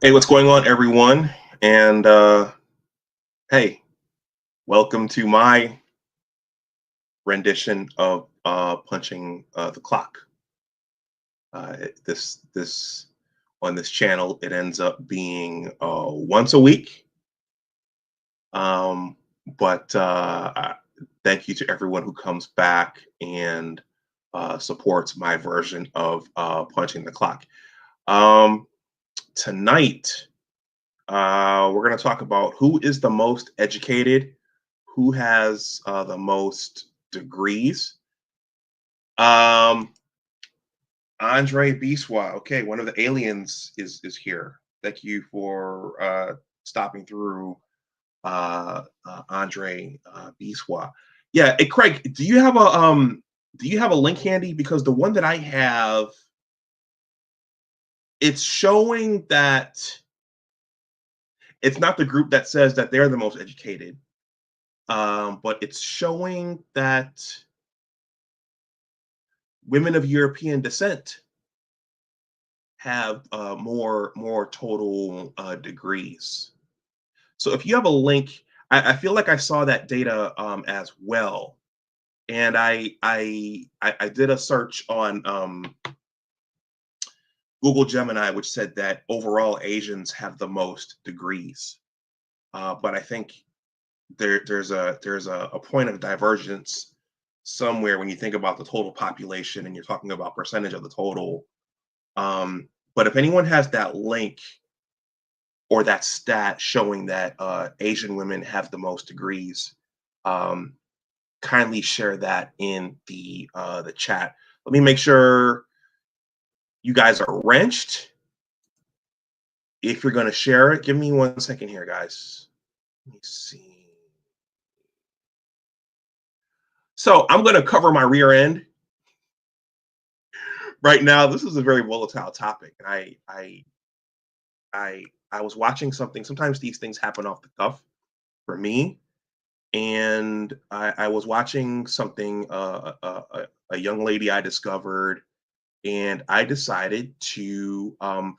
Hey, what's going on, everyone? And hey, welcome to my rendition of punching the clock. This on this channel, it ends up being once a week. Um, but thank you to everyone who comes back and supports my version of punching the clock. Um, Tonight, we're going to talk about who is the most educated, who has the most degrees. Um, Andre Biswa, okay, one of the aliens is here. Thank you for stopping through, Andre Biswa. Yeah, hey, Craig, do you have a link handy? Because the one that I have, it's showing that it's not the group that says that they're the most educated, but it's showing that women of European descent have more total degrees. So if you have a link, I feel like I saw that data as well, and I did a search on Google Gemini, which said that overall Asians have the most degrees, but I think there's a point of divergence somewhere when you think about the total population and you're talking about percentage of the total. But if anyone has that link or that stat showing that Asian women have the most degrees, um, kindly share that in the chat. Let me make sure you guys are wrenched. If you're going to share it, give me 1 second here, guys. Let me see. So I'm going to cover my rear end right now. This is a very volatile topic, and I was watching something. Sometimes these things happen off the cuff for me, and I was watching something. A young lady I discovered, and I decided to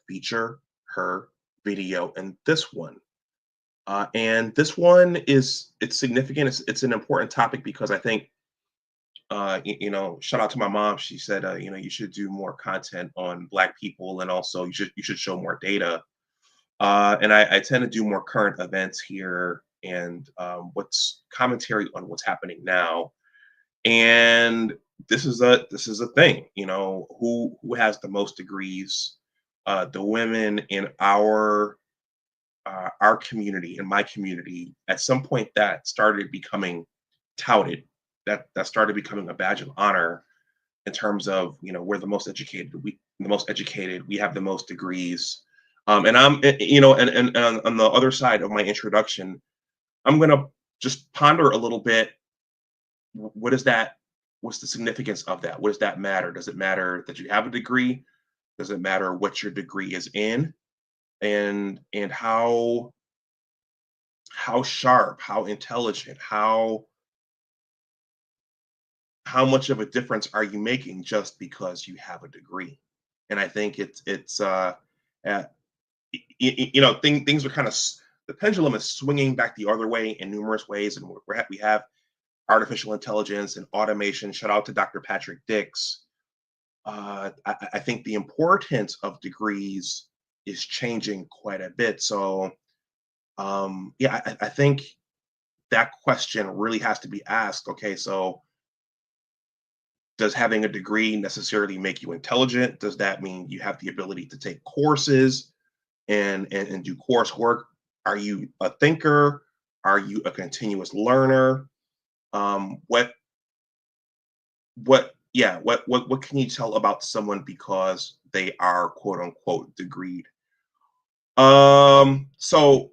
feature her video in this one. And this one it's significant. It's an important topic because I think shout out to my mom. She said you should do more content on Black people, and also you should show more data. And I tend to do more current events here and what's commentary on what's happening now. And this is a thing, who has the most degrees. The women in our community, in my community, at some point that started becoming touted. That started becoming a badge of honor in terms of we're the most educated, we have the most degrees. And and on the other side of my introduction, I'm gonna just ponder a little bit. What is that? What's the significance of that? What does that matter? Does it matter that you have a degree? Does it matter what your degree is in? And how sharp, how intelligent, how much of a difference are you making just because you have a degree? And I think it's uh, things are the pendulum is swinging back the other way in numerous ways, and we have artificial intelligence and automation. Shout out to Dr. Patrick Dix. I think the importance of degrees is changing quite a bit. So yeah, I think that question really has to be asked. Okay, so does having a degree necessarily make you intelligent? Does that mean you have the ability to take courses and do coursework? Are you a thinker? Are you a continuous learner? What can you tell about someone because they are quote unquote degreed? So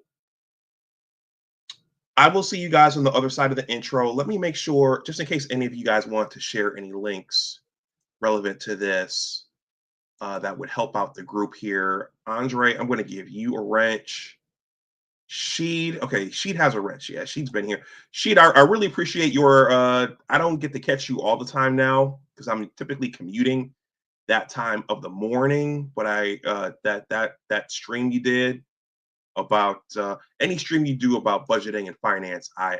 I will see you guys on the other side of the intro. Let me make sure, just in case any of you guys want to share any links relevant to this, that would help out the group here. Andre, I'm going to give you a wrench. Sheed has a wrench. Yeah, Sheed's been here. Sheed, I really appreciate your. I don't get to catch you all the time now because I'm typically commuting, that time of the morning, but that stream you did about any stream you do about budgeting and finance, I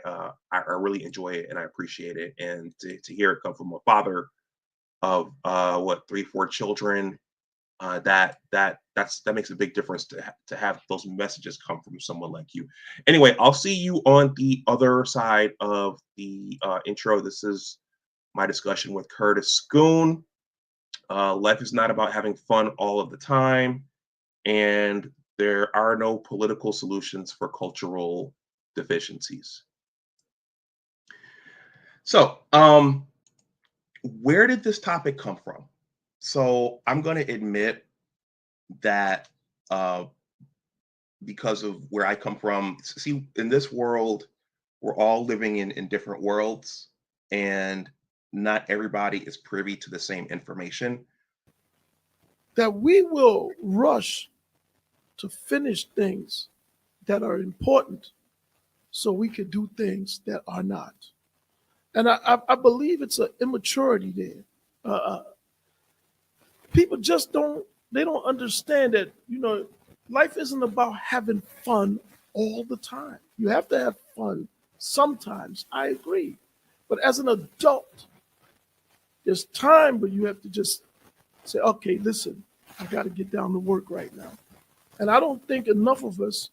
really enjoy it and I appreciate it. And to hear it come from a father of what 3 4 children, that makes a big difference to have those messages come from someone like you. Anyway, I'll see you on the other side of the intro. This is my discussion with Curtis Schoon. Life is not about having fun all of the time, and there are no political solutions for cultural deficiencies. So, where did this topic come from? So, I'm going to admit that uh, because of where I come from, see, in this world, we're all living in different worlds, and not everybody is privy to the same information. That we will rush to finish things that are important so we can do things that are not. And I believe it's an immaturity there. People just they don't understand that, life isn't about having fun all the time. You have to have fun sometimes. I agree. But as an adult, there's time where you have to just say, okay, listen, I got to get down to work right now. And I don't think enough of us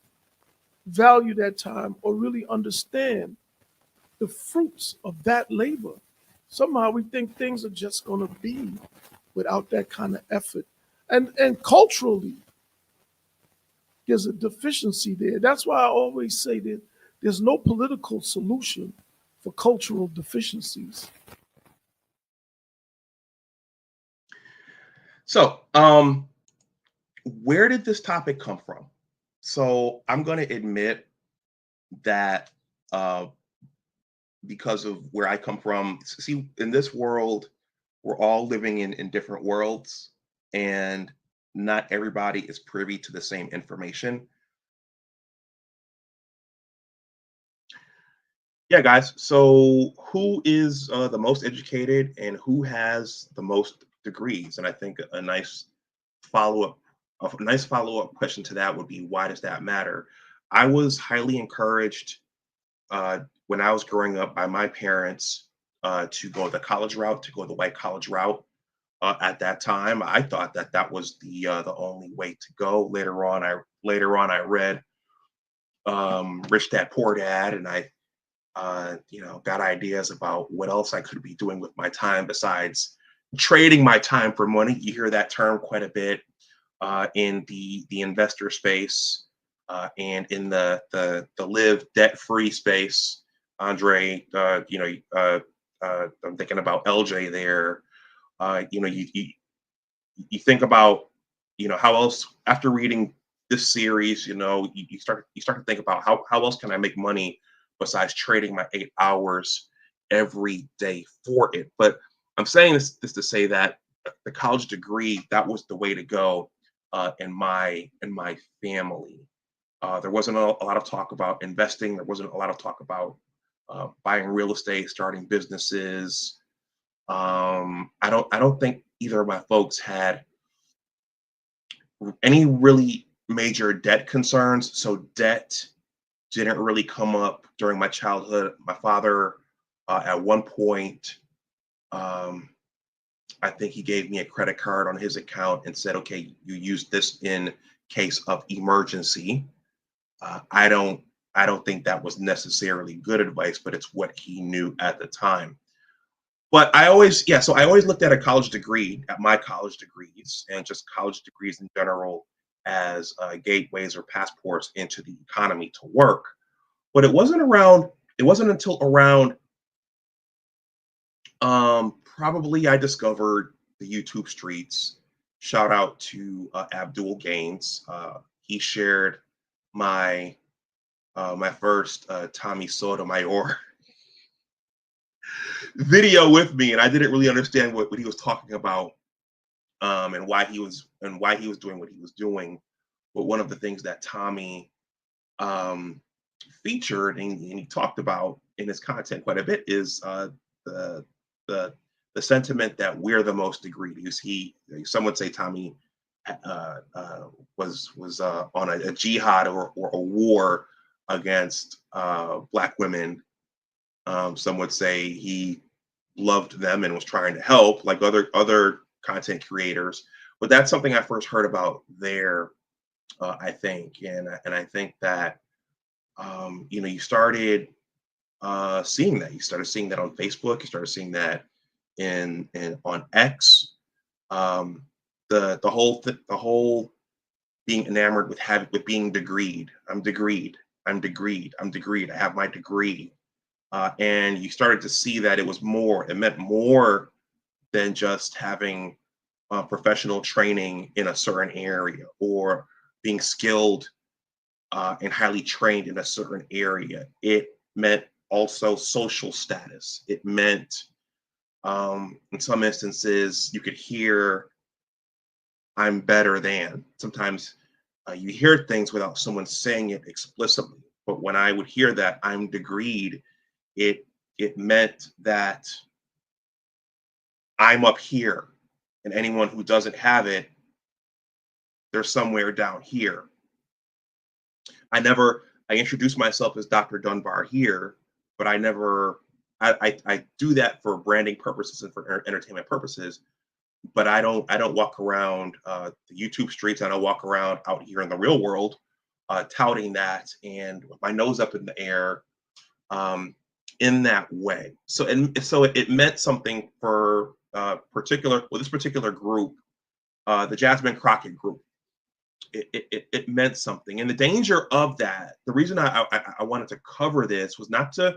value that time or really understand the fruits of that labor. Somehow we think things are just going to be without that kind of effort. And culturally, there's a deficiency there. That's why I always say that there's no political solution for cultural deficiencies. So, where did this topic come from? So, I'm going to admit that because of where I come from, see, in this world, we're all living in different worlds, and not everybody is privy to the same information. Yeah, guys. So, who is the most educated and who has the most degrees? And I think follow up, a nice follow up question to that would be, why does that matter? I was highly encouraged when I was growing up by my parents to go the college route, to go the white college route. At that time, I thought that that was the only way to go. Later on, I read Rich Dad Poor Dad, and I got ideas about what else I could be doing with my time besides trading my time for money. You hear that term quite a bit in the investor space and in the live debt free space. Andre, I'm thinking about LJ there. You think about how else after reading this series, you start to think about how else can I make money besides trading my 8 hours every day for it. But I'm saying this to say that the college degree, that was the way to go in my family. There wasn't a lot of talk about investing. There wasn't a lot of talk about buying real estate, starting businesses. I don't think either of my folks had any really major debt concerns. So debt didn't really come up during my childhood. My father, at one point, um, I think he gave me a credit card on his account and said, "Okay, you use this in case of emergency." Uh, I don't, I don't think that was necessarily good advice, but it's what he knew at the time. But yeah, so I always looked at a college degree, at my college degrees, and just college degrees in general as gateways or passports into the economy to work. But it wasn't until around probably I discovered the YouTube streets. Shout out to Abdul Gaines. He shared my my first Tommy Sotomayor video with me, and I didn't really understand what he was talking about, and why he was doing what he was doing. But one of the things that Tommy um, featured and he talked about in his content quite a bit is the the the sentiment that we're the most degreed. You see, some would say Tommy was on a jihad or a war against Black women. Some would say he loved them and was trying to help, like other content creators. But that's something I first heard about there, I think, and I think that you started seeing that. You started seeing that on Facebook. You started seeing that in on X. The whole being enamored with being degreed. I'm degreed. I'm degreed. I'm degreed. I have my degree. And you started to see that it meant more than just having professional training in a certain area or being skilled and highly trained in a certain area. It meant also social status. It meant, in some instances, you could hear, I'm better than. Sometimes you hear things without someone saying it explicitly. But when I would hear that, I'm degreed, it meant that I'm up here, and anyone who doesn't have it, they're somewhere down here. I introduced myself as Dr. Dunbar here, but I do that for branding purposes and for entertainment purposes. But I don't walk around the YouTube streets. I don't walk around out here in the real world touting that and with my nose up in the air in that way. So it meant something for this particular group, the Jasmine Crockett group. It meant something, and the danger of that. The reason I wanted to cover this was not to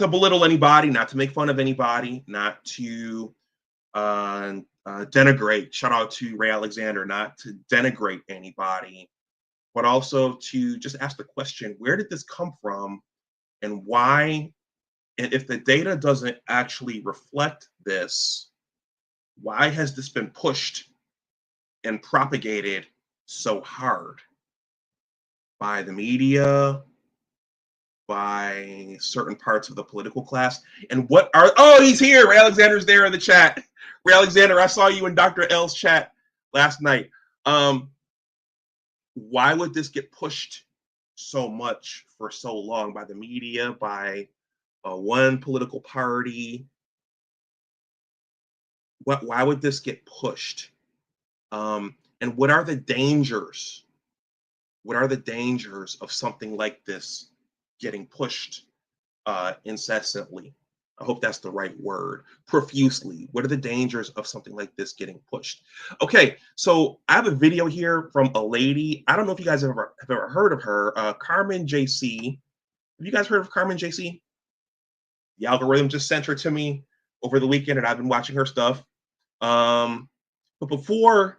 belittle anybody, not to make fun of anybody, not to denigrate. Shout out to Ray Alexander, not to denigrate anybody, but also to just ask the question: where did this come from, and why? And if the data doesn't actually reflect this, why has this been pushed and propagated so hard by the media, by certain parts of the political class? And he's here. Ray Alexander's there in the chat. Ray Alexander, I saw you in Dr. L's chat last night. Why would this get pushed so much for so long by the media, by one political party? Why would this get pushed? And what are the dangers? What are the dangers of something like this getting pushed incessantly? I hope that's the right word. Profusely. What are the dangers of something like this getting pushed? Okay, so I have a video here from a lady. I don't know if you guys have ever heard of her, Carmen JC. Have you guys heard of Carmen JC? The algorithm just sent her to me over the weekend, and I've been watching her stuff. But before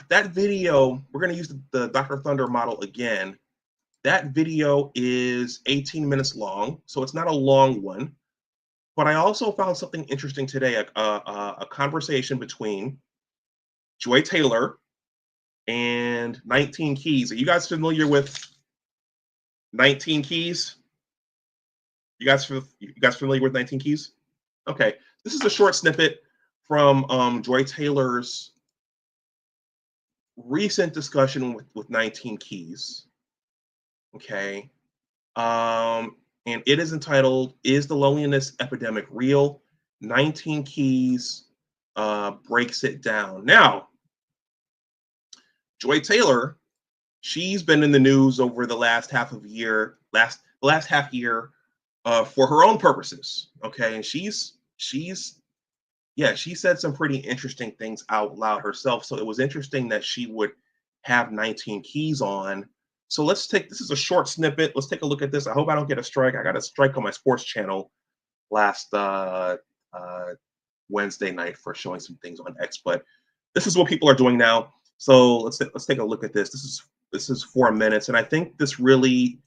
that video, we're going to use the Dr. Thunder model again. That video is 18 minutes long, so it's not a long one. But I also found something interesting today, a conversation between Joy Taylor and 19 Keys. Are you guys familiar with 19 Keys? You guys familiar with 19 Keys? Okay, this is a short snippet from Joy Taylor's recent discussion with 19 Keys. Okay. And it is entitled, Is the Loneliness Epidemic Real? 19 Keys breaks it down. Now, Joy Taylor, she's been in the news over the last half year for her own purposes. Okay. And she said some pretty interesting things out loud herself. So it was interesting that she would have 19 Keys on. So this is a short snippet. Let's take a look at this. I hope I don't get a strike. I got a strike on my sports channel last Wednesday night for showing some things on X, but this is what people are doing now. So let's take a look at this. This is 4 minutes, and I think this really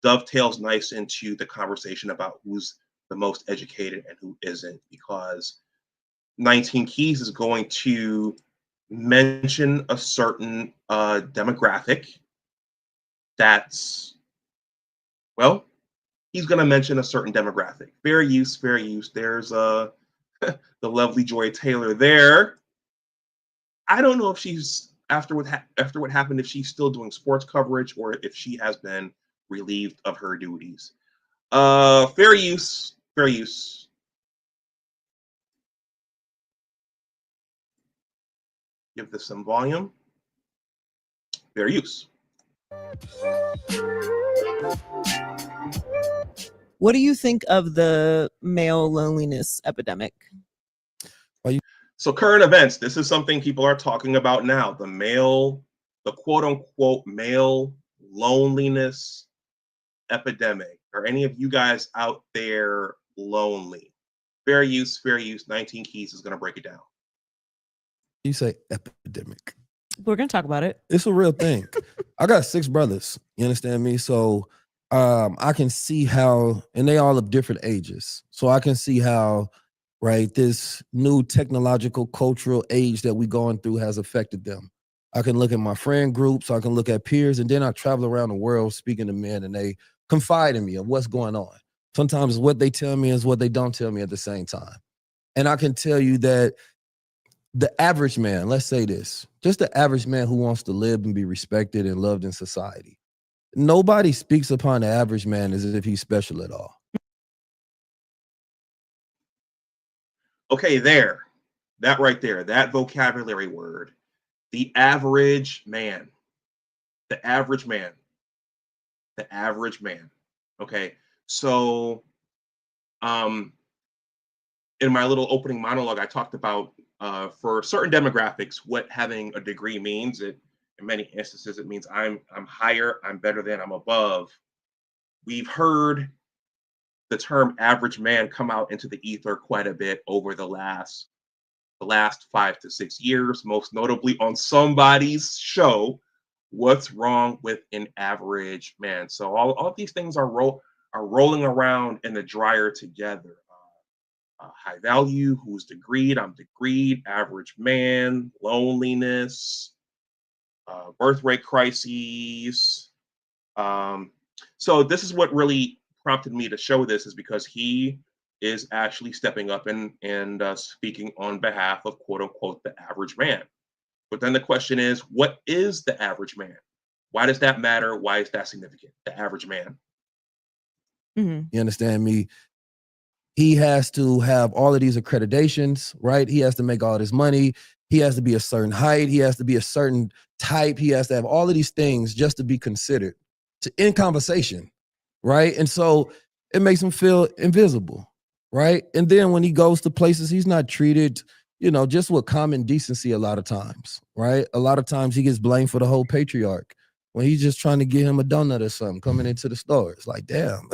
dovetails nice into the conversation about who's the most educated and who isn't, because 19 Keys is going to mention a certain demographic that's, well, he's going to mention a certain demographic. Fair use, fair use. There's the lovely Joy Taylor there. I don't know if she's after what happened, if she's still doing sports coverage or if she has been relieved of her duties. Fair use, fair use. Give this some volume. Fair use. What do you think of the male loneliness epidemic? So current events, this is something people are talking about now. The quote unquote male loneliness epidemic. Are any of you guys out there lonely? Fair use, 19 Keys is going to break it down. You say epidemic. We're going to talk about it. It's a real thing. I got 6 brothers. You understand me? So I can see how, and they all of different ages. So I can see how, right, this new technological cultural age that we're going through has affected them. I can look at my friend groups, I can look at peers, and then I travel around the world speaking to men, and they confide in me of what's going on. Sometimes what they tell me is what they don't tell me at the same time. And I can tell you that the average man, let's say this, just the average man who wants to live and be respected and loved in society, nobody speaks upon the average man as if he's special at all. Okay, that right there, that vocabulary word, the average man, the average man. Okay, so in my little opening monologue, I talked about for certain demographics what having a degree means. In many instances, it means I'm higher, I'm better than, I'm above. We've heard the term average man come out into the ether quite a bit over the last 5 to 6 years, most notably on somebody's show, What's Wrong with an Average Man? So all these things are rolling around in the dryer together. High value, who's degreed, I'm degreed, average man, loneliness, birth rate crises. So this is what really prompted me to show this, is because he is actually stepping up and speaking on behalf of quote unquote the average man. But then the question is, what is the average man? Why does that matter? Why is that significant? The average man. Mm-hmm. You understand me? He has to have all of these accreditations, right? He has to make all this money. He has to be a certain height. He has to be a certain type. He has to have all of these things just to be considered in conversation, right? And so it makes him feel invisible, right? And then when he goes to places, he's not treated, just with common decency a lot of times, right? A lot of times he gets blamed for the whole patriarch when he's just trying to get him a donut or something coming into the store. It's like, damn.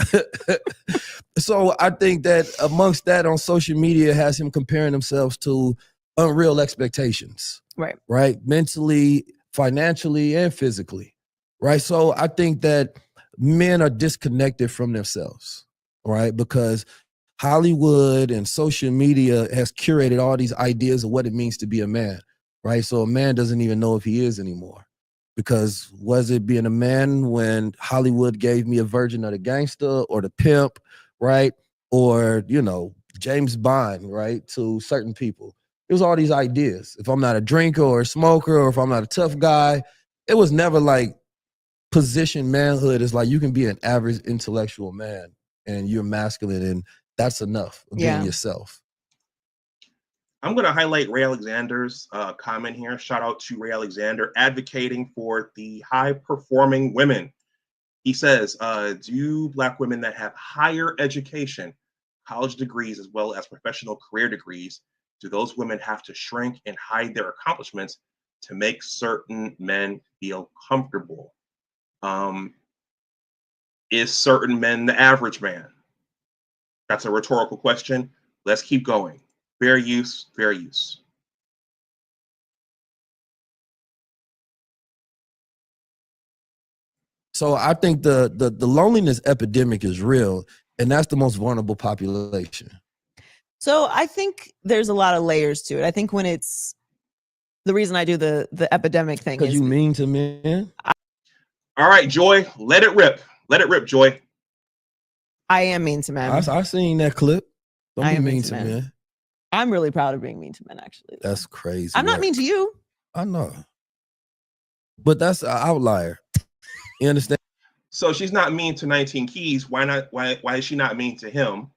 So I think that amongst that on social media has him comparing themselves to unreal expectations, right? Mentally, financially, and physically, right? So I think that men are disconnected from themselves, right? Because Hollywood and social media has curated all these ideas of what it means to be a man, right? So a man doesn't even know if he is anymore. Because was it being a man when Hollywood gave me a version of the gangster or the pimp, right? Or, James Bond, right? To certain people. It was all these ideas. If I'm not a drinker or a smoker, or if I'm not a tough guy, it was never like position manhood. It's like you can be an average intellectual man and you're masculine, and that's enough of being yourself. I'm going to highlight Ray Alexander's comment here. Shout out to Ray Alexander advocating for the high-performing women. He says, do Black women that have higher education, college degrees, as well as professional career degrees, do those women have to shrink and hide their accomplishments to make certain men feel comfortable? Is certain men the average man? That's a rhetorical question. Let's keep going. Fair use, fair use. So I think the loneliness epidemic is real, and that's the most vulnerable population. So I think there's a lot of layers to it. I think when it's the reason I do the epidemic thing is because you mean to men. All right, Joy, let it rip. Let it rip, Joy. I am mean to men. I seen that clip. Don't I be am mean mean to to men. men. I'm really proud of being mean to men, actually. Though. That's crazy. I'm not mean to you. I know. But that's an outlier. You understand? So she's not mean to 19 Keys. Why not? Why is she not mean to him?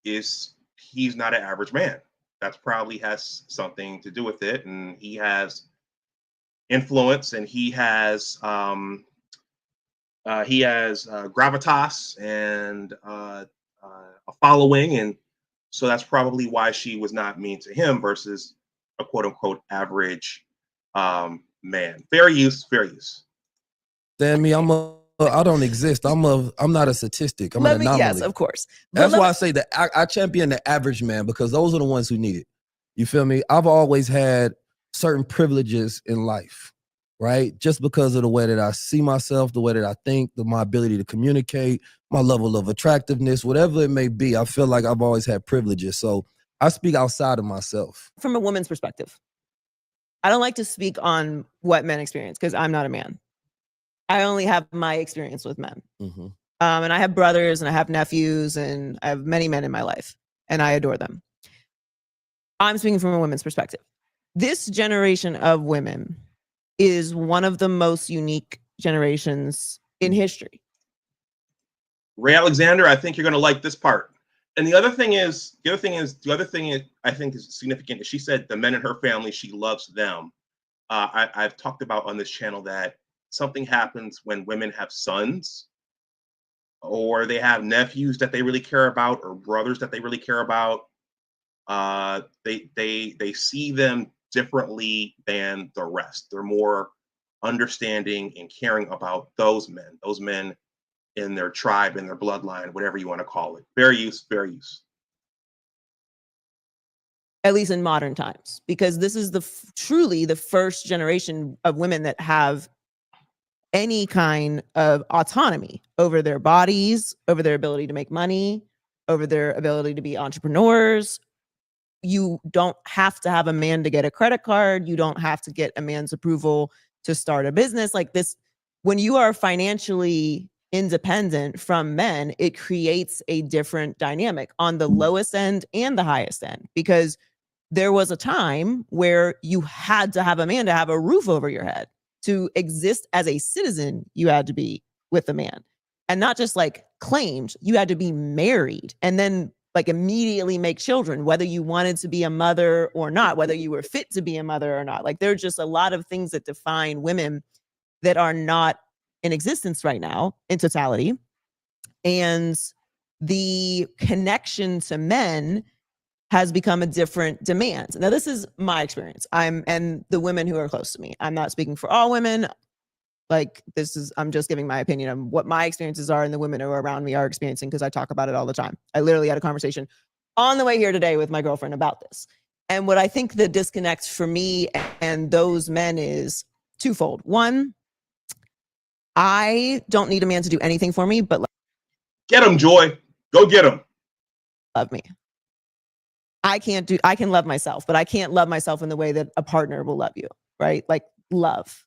Is he's not an average man. That's probably has something to do with it. And he has influence, and he has gravitas and a following, and so that's probably why she was not mean to him versus a quote unquote average man. Fair use, fair use. Damn me, I don't exist. I'm not a statistic. I'm an anomaly. Yes, of course. That's why I say that I champion the average man, because those are the ones who need it. You feel me? I've always had certain privileges in life, right? Just because of the way that I see myself, the way that I think, my ability to communicate, my level of attractiveness, whatever it may be, I feel like I've always had privileges. So I speak outside of myself. From a woman's perspective, I don't like to speak on what men experience because I'm not a man. I only have my experience with men. Mm-hmm. And I have brothers and I have nephews and I have many men in my life and I adore them. I'm speaking from a woman's perspective. This generation of women is one of the most unique generations in history. Ray Alexander, I think you're going to like this part. And the other thing I think is significant is she said the men in her family, she loves them. I've talked about on this channel that something happens when women have sons or they have nephews that they really care about or brothers that they really care about. They see them differently than the rest. They're more understanding and caring about those men in their tribe, in their bloodline, whatever you want to call it. Fair use, fair use. At least in modern times, because this is truly the first generation of women that have any kind of autonomy over their bodies, over their ability to make money, over their ability to be entrepreneurs. You don't have to have a man to get a credit card. You don't have to get a man's approval to start a business like this. When you are financially independent from men, it creates a different dynamic on the lowest end and the highest end, because there was a time where you had to have a man to have a roof over your head. To exist as a citizen, you had to be with a man, and not just like claimed. You had to be married and then like immediately make children, whether you wanted to be a mother or not, whether you were fit to be a mother or not. Like there's just a lot of things that define women that are not in existence right now in totality. And the connection to men has become a different demand. Now, this is my experience. And the women who are close to me. I'm not speaking for all women. Like I'm just giving my opinion on what my experiences are and the women who are around me are experiencing, because I talk about it all the time. I literally had a conversation on the way here today with my girlfriend about this. And what I think the disconnect for me and those men is twofold. One, I don't need a man to do anything for me, but get him, Joy. Go get him. Love me. I can love myself, but I can't love myself in the way that a partner will love you, right? Like love.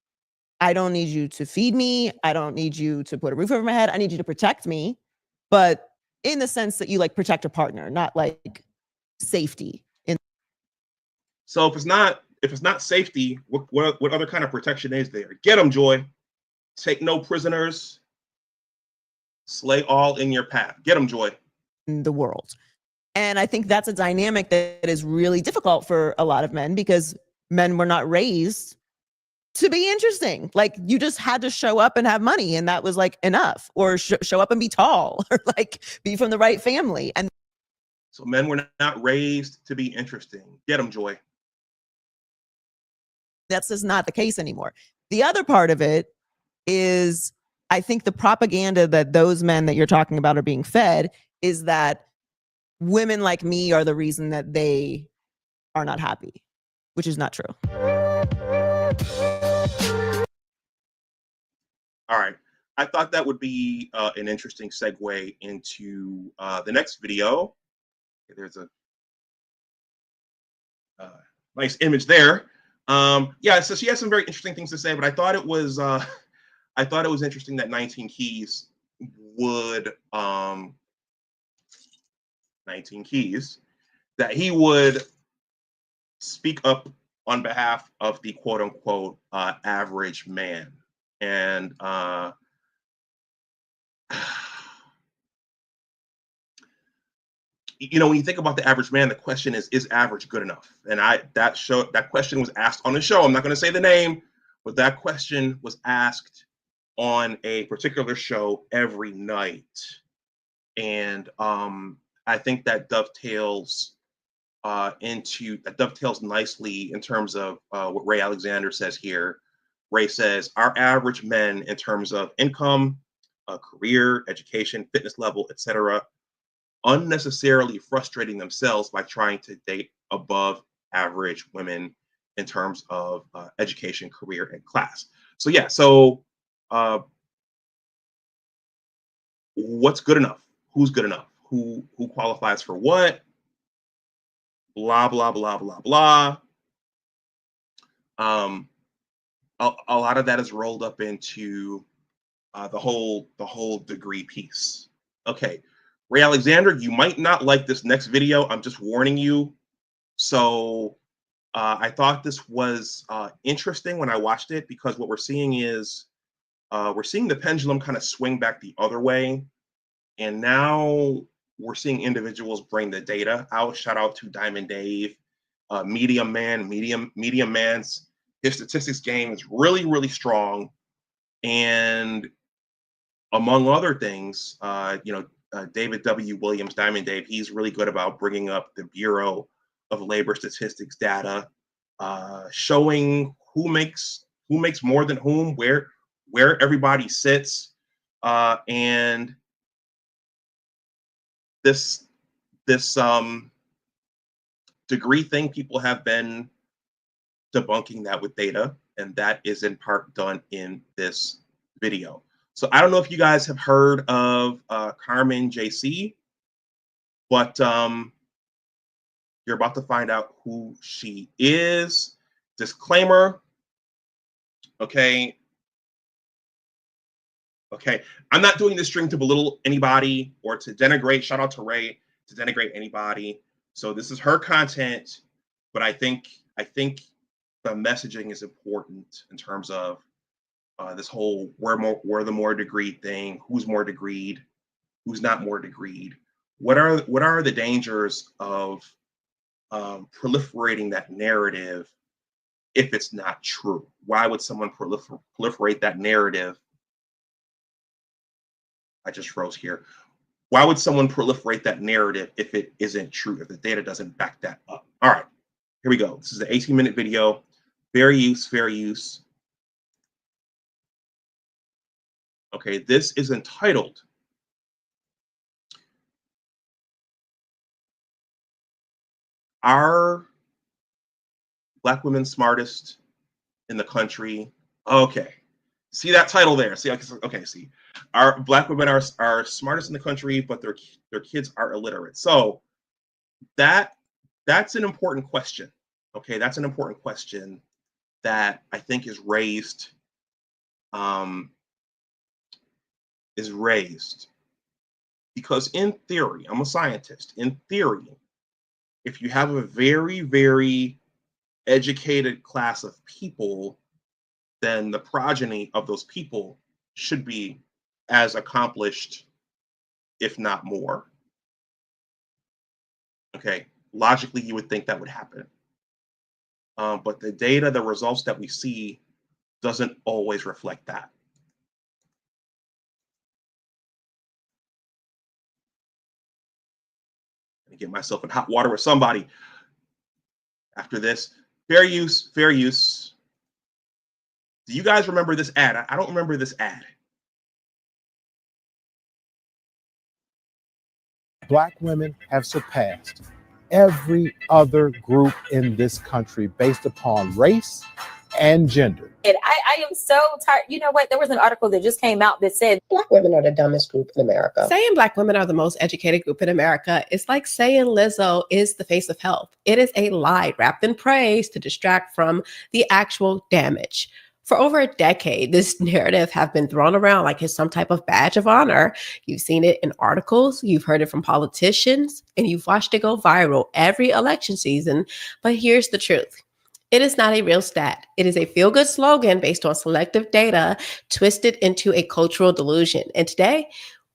I don't need you to feed me. I don't need you to put a roof over my head. I need you to protect me, but in the sense that you like protect a partner, not like safety. So if it's not safety, what other kind of protection is there? Get them, Joy. Take no prisoners. Slay all in your path. Get them, Joy. In the world. And I think that's a dynamic that is really difficult for a lot of men, because men were not raised to be interesting. Like you just had to show up and have money, and that was like enough, or show up and be tall, or like be from the right family. And so men were not raised to be interesting. Get them, Joy. That's just not the case anymore. The other part of it is, I think the propaganda that those men that you're talking about are being fed is that women like me are the reason that they are not happy, which is not true. All right. I thought that would be an interesting segue into the next video. There's a nice image there. Yeah, so she has some very interesting things to say, but I thought it was interesting that 19 Keys would 19 keys, that he would speak up on behalf of the quote unquote average man. And you know, when you think about the average man, the question is average good enough? And that question was asked on the show. I'm not going to say the name, but that question was asked on a particular show every night. And I think that dovetails nicely in terms of what Ray Alexander says here. Ray says, our average men in terms of income, career, education, fitness level, etc., unnecessarily frustrating themselves by trying to date above average women in terms of education, career, and class. So yeah, so what's good enough? Who's good enough? Who qualifies for what? Blah blah blah blah blah. A lot of that is rolled up into the whole degree piece. Okay, Ray Alexander, you might not like this next video. I'm just warning you. So I thought this was interesting when I watched it, because what we're seeing is we're seeing the pendulum kind of swing back the other way. And now we're seeing individuals bring the data out. Shout out to Diamond Dave, Medium Man's, his statistics game is really, really strong. And among other things, David W. Williams, Diamond Dave, he's really good about bringing up the Bureau of Labor Statistics data, showing who makes more than whom, where everybody sits, and this degree thing, people have been debunking that with data, and that is in part done in this video. So I don't know if you guys have heard of Carmen JC, but you're about to find out who she is. Disclaimer. Okay, I'm not doing this stream to belittle anybody or to denigrate. Shout out to Ray, to denigrate anybody. So this is her content, but I think the messaging is important in terms of this whole we're the more degreed thing. Who's more degreed? Who's not more degreed? What are the dangers of proliferating that narrative if it's not true? Why would someone proliferate that narrative? I just froze here. Why would someone proliferate that narrative if it isn't true, if the data doesn't back that up? All right, here we go. This is an 18-minute video. Fair use. Okay, this is entitled Are Black Women Smartest in the Country? Okay, see that title there? See, okay, see, our Black women are smartest in the country, but their kids are illiterate. So that's an important question. Okay, that's an important question that I think is raised. Because in theory, I'm a scientist. In theory, if you have a very, very educated class of people, then the progeny of those people should be as accomplished, if not more. Okay, logically, you would think that would happen. But the data, the results that we see doesn't always reflect that. And get myself in hot water with somebody after this. Fair use. Do you guys remember this ad? I don't remember this ad. Black women have surpassed every other group in this country based upon race and gender. And I am so tired. You know what? There was an article that just came out that said Black women are the dumbest group in America. Saying Black women are the most educated group in America is like saying Lizzo is the face of health. It is a lie wrapped in praise to distract from the actual damage. For over a decade, this narrative have been thrown around like it's some type of badge of honor. You've seen it in articles, you've heard it from politicians, and you've watched it go viral every election season. But here's the truth. It is not a real stat. It is a feel-good slogan based on selective data twisted into a cultural delusion. And today,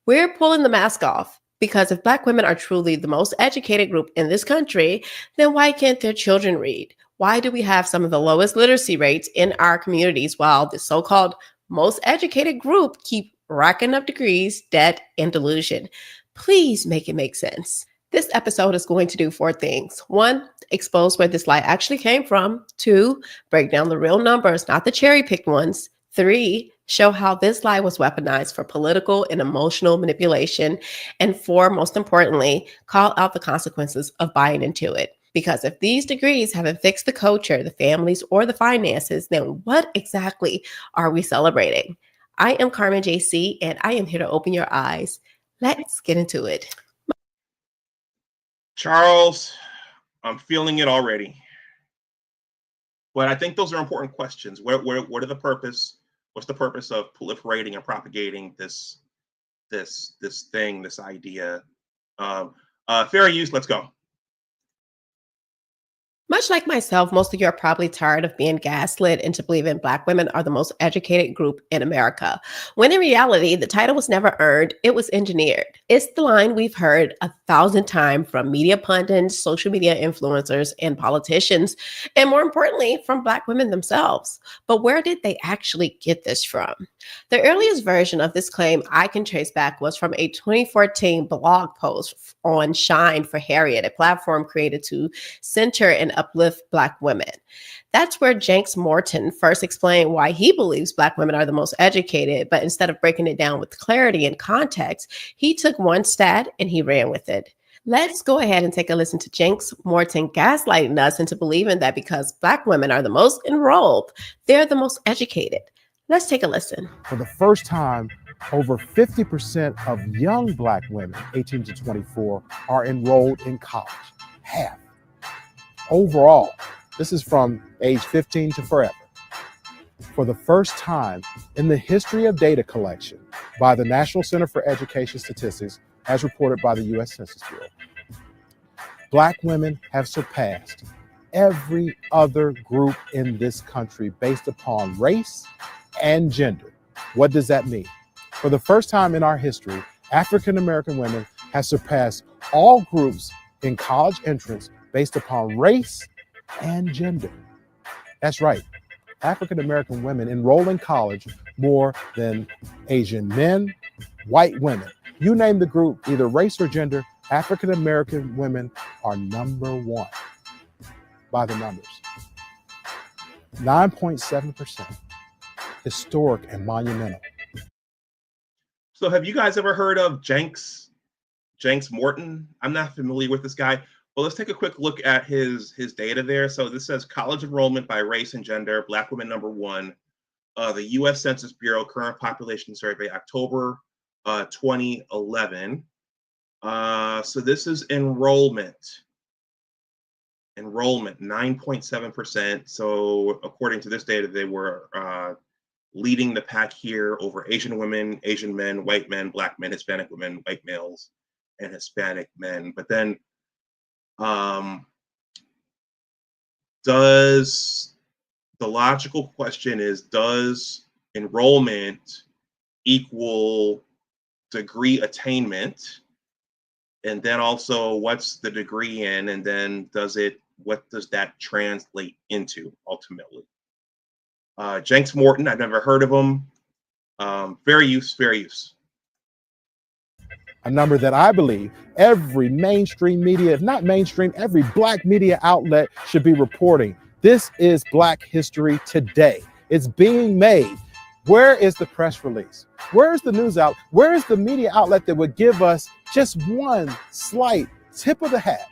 we're pulling the mask off. Because if Black women are truly the most educated group in this country, then why can't their children read? Why do we have some of the lowest literacy rates in our communities while the so-called most educated group keep racking up degrees, debt, and delusion? Please make it make sense. This episode is going to do 4 things. 1, expose where this lie actually came from. 2, break down the real numbers, not the cherry-picked ones. 3, show how this lie was weaponized for political and emotional manipulation. And 4, most importantly, call out the consequences of buying into it. Because if these degrees haven't fixed the culture, the families, or the finances, then what exactly are we celebrating? I am Carmen JC, and I am here to open your eyes. Let's get into it. Charles, I'm feeling it already. But I think those are important questions. What are the purpose? What's the purpose of proliferating and propagating this thing, this idea? Fair use, let's go. Much like myself, most of you are probably tired of being gaslit into believing Black women are the most educated group in America, when in reality, the title was never earned, it was engineered. It's the line we've heard 1,000 times from media pundits, social media influencers, and politicians, and more importantly, from Black women themselves. But where did they actually get this from? The earliest version of this claim I can trace back was from a 2014 blog post on Shine for Harriet, a platform created to center and uplift Black women. That's where Jenks Morton first explained why he believes Black women are the most educated, but instead of breaking it down with clarity and context, he took one stat and he ran with it. Let's go ahead and take a listen to Jenks Morton gaslighting us into believing that because Black women are the most enrolled, they're the most educated. Let's take a listen. For the first time, over 50% of young Black women, 18 to 24, are enrolled in college. Half. Overall, this is from age 15 to forever. For the first time in the history of data collection by the National Center for Education Statistics, as reported by the U.S. Census Bureau, Black women have surpassed every other group in this country based upon race and gender. What does that mean? For the first time in our history, African American women have surpassed all groups in college entrance based upon race and gender. That's right. African American women enroll in college more than Asian men, white women. You name the group, either race or gender, African American women are number 1 by the numbers. 9.7%. Historic and monumental. So have you guys ever heard of Jenks Morton? I'm not familiar with this guy, but let's take a quick look at his data there. So this says college enrollment by race and gender, Black women number 1, the U.S. Census Bureau current population survey, October 2011. So this is enrollment, 9.7%. So according to this data, they were leading the pack here over Asian women, Asian men, white men, Black men, Hispanic women, white males, and Hispanic men. But then does the logical question is, does enrollment equal degree attainment? And then also, what's the degree in? And then what does that translate into ultimately? Jenks Morton, I've never heard of him. Fair use. A number that I believe every mainstream media, if not mainstream, every Black media outlet should be reporting. This is Black history today. It's being made. Where is the press release? Where is the news out? Where is the media outlet that would give us just one slight tip of the hat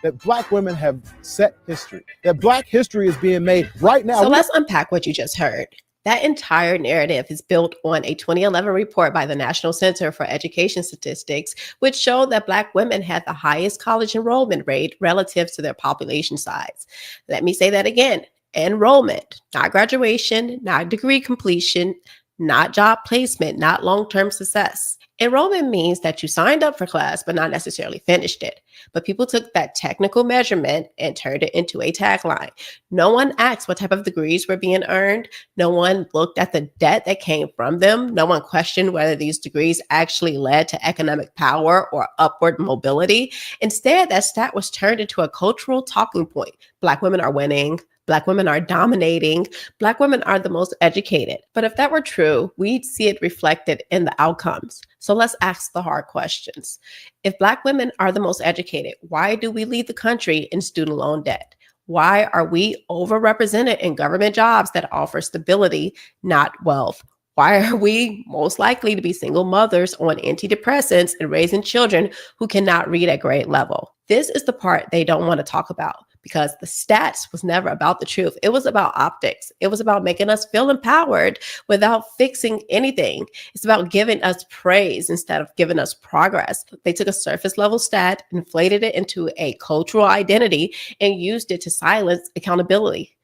that Black women have set history, that Black history is being made right now? So let's unpack what you just heard. That entire narrative is built on a 2011 report by the National Center for Education Statistics, which showed that Black women had the highest college enrollment rate relative to their population size. Let me say that again. Enrollment, not graduation, not degree completion, not job placement, not long-term success. Enrollment means that you signed up for class, but not necessarily finished it. But people took that technical measurement and turned it into a tagline. No one asked what type of degrees were being earned. No one looked at the debt that came from them. No one questioned whether these degrees actually led to economic power or upward mobility. Instead, that stat was turned into a cultural talking point. Black women are winning. Black women are dominating. Black women are the most educated. But if that were true, we'd see it reflected in the outcomes. So let's ask the hard questions. If Black women are the most educated, why do we lead the country in student loan debt? Why are we overrepresented in government jobs that offer stability, not wealth? Why are we most likely to be single mothers on antidepressants and raising children who cannot read at grade level? This is the part they don't want to talk about, because the stats was never about the truth. It was about optics. It was about making us feel empowered without fixing anything. It's about giving us praise instead of giving us progress. They took a surface level stat, inflated it into a cultural identity, and used it to silence accountability.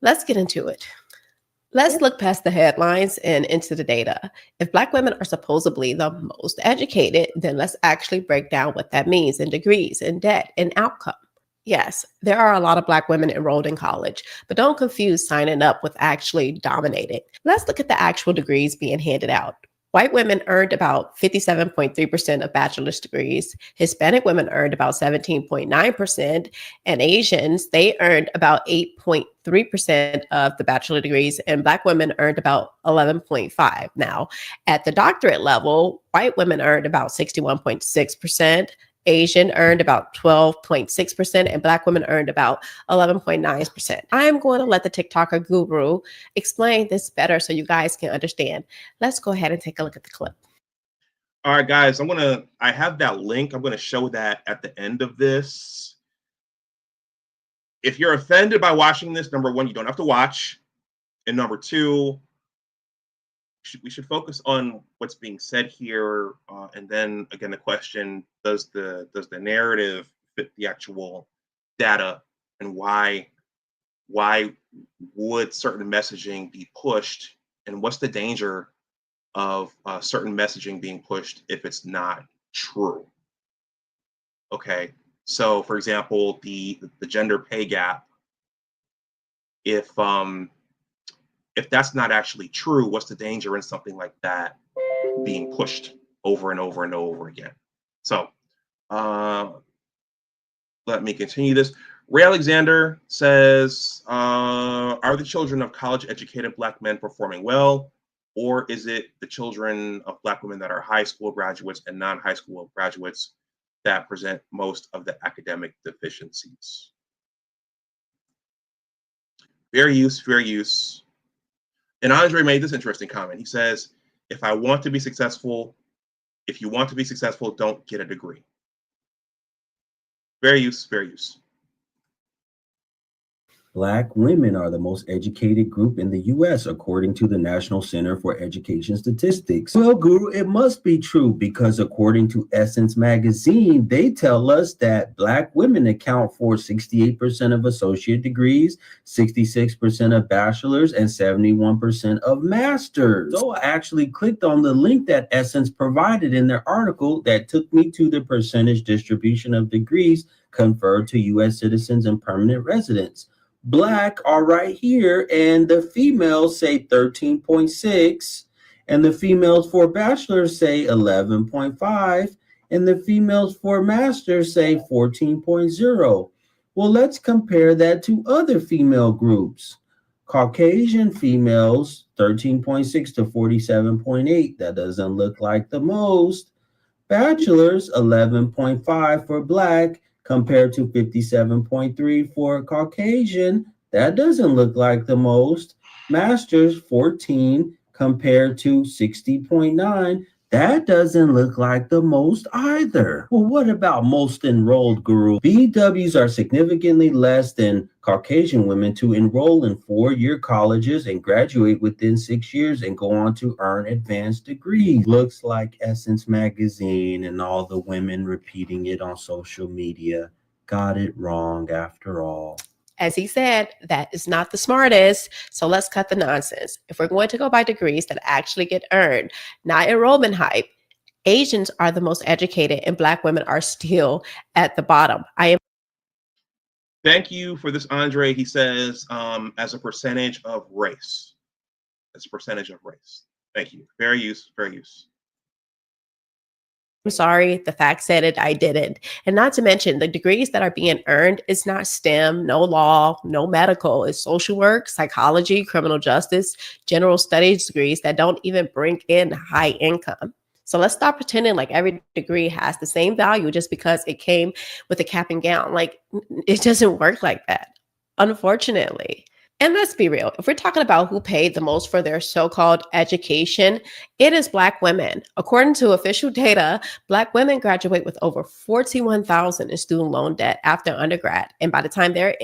Let's get into it. Let's look past the headlines and into the data. If Black women are supposedly the most educated, then let's actually break down what that means in degrees, in debt, and outcome. Yes, there are a lot of Black women enrolled in college, but don't confuse signing up with actually dominating. Let's look at the actual degrees being handed out. White women earned about 57.3% of bachelor's degrees. Hispanic women earned about 17.9%. And Asians, they earned about 8.3% of the bachelor degrees. And Black women earned about 11.5%. Now, at the doctorate level, white women earned about 61.6%. Asian earned about 12.6%, and Black women earned about 11.9%. I am going to let the TikToker guru explain this better so you guys can understand. Let's go ahead and take a look at the clip. All right, guys, I have that link. I'm going to show that at the end of this. If you're offended by watching this, number one, you don't have to watch. And number two, we should focus on what's being said here, and then again the question: does the narrative fit the actual data, and why would certain messaging be pushed, and what's the danger of certain messaging being pushed if it's not true? Okay, so for example, the gender pay gap. If that's not actually true, what's the danger in something like that being pushed over and over and over again? So let me continue this. Ray Alexander says, are the children of college educated Black men performing well, or is it the children of Black women that are high school graduates and non-high school graduates that present most of the academic deficiencies? Fair use. And Andre made this interesting comment. He says, if you want to be successful, don't get a degree. Fair use. Black women are the most educated group in the U.S., according to the National Center for Education Statistics. Well, Guru, it must be true, because according to Essence magazine, they tell us that Black women account for 68% of associate degrees, 66% of bachelor's, and 71% of master's. So I actually clicked on the link that Essence provided in their article that took me to the percentage distribution of degrees conferred to U.S. citizens and permanent residents. Black are right here, and the females say 13.6, and the females for bachelor's say 11.5, and the females for master's say 14.0. Well, let's compare that to other female groups. Caucasian females, 13.6 to 47.8. That doesn't look like the most. Bachelor's, 11.5 for Black, compared to 57.3 for Caucasian. That doesn't look like the most. Master's, 14 compared to 60.9. That doesn't look like the most either. Well, what about most enrolled, Guru? BWs are significantly less than Caucasian women to enroll in 4-year colleges and graduate within 6 years and go on to earn advanced degrees. Looks like Essence magazine and all the women repeating it on social media got it wrong after all. As he said, that is not the smartest. So let's cut the nonsense. If we're going to go by degrees that actually get earned, not enrollment hype, Asians are the most educated and Black women are still at the bottom. Thank you for this, Andre. He says, as a percentage of race. As a percentage of race. Thank you. Very use, very use. I'm sorry, the fact said it, I didn't. And not to mention the degrees that are being earned is not STEM, no law, no medical. It's social work, psychology, criminal justice, general studies degrees that don't even bring in high income. So let's stop pretending like every degree has the same value just because it came with a cap and gown. Like, it doesn't work like that, unfortunately. And let's be real, if we're talking about who paid the most for their so-called education, it is Black women. According to official data, Black women graduate with over $41,000 in student loan debt after undergrad. And by the time they're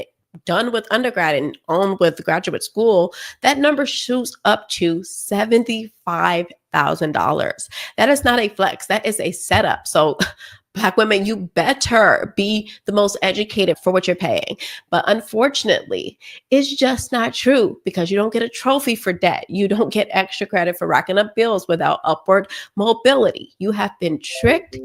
done with undergrad and on with graduate school, that number shoots up to $75,000. That is not a flex, that is a setup. So Black women, you better be the most educated for what you're paying. But unfortunately, it's just not true because you don't get a trophy for debt. You don't get extra credit for racking up bills without upward mobility. You have been tricked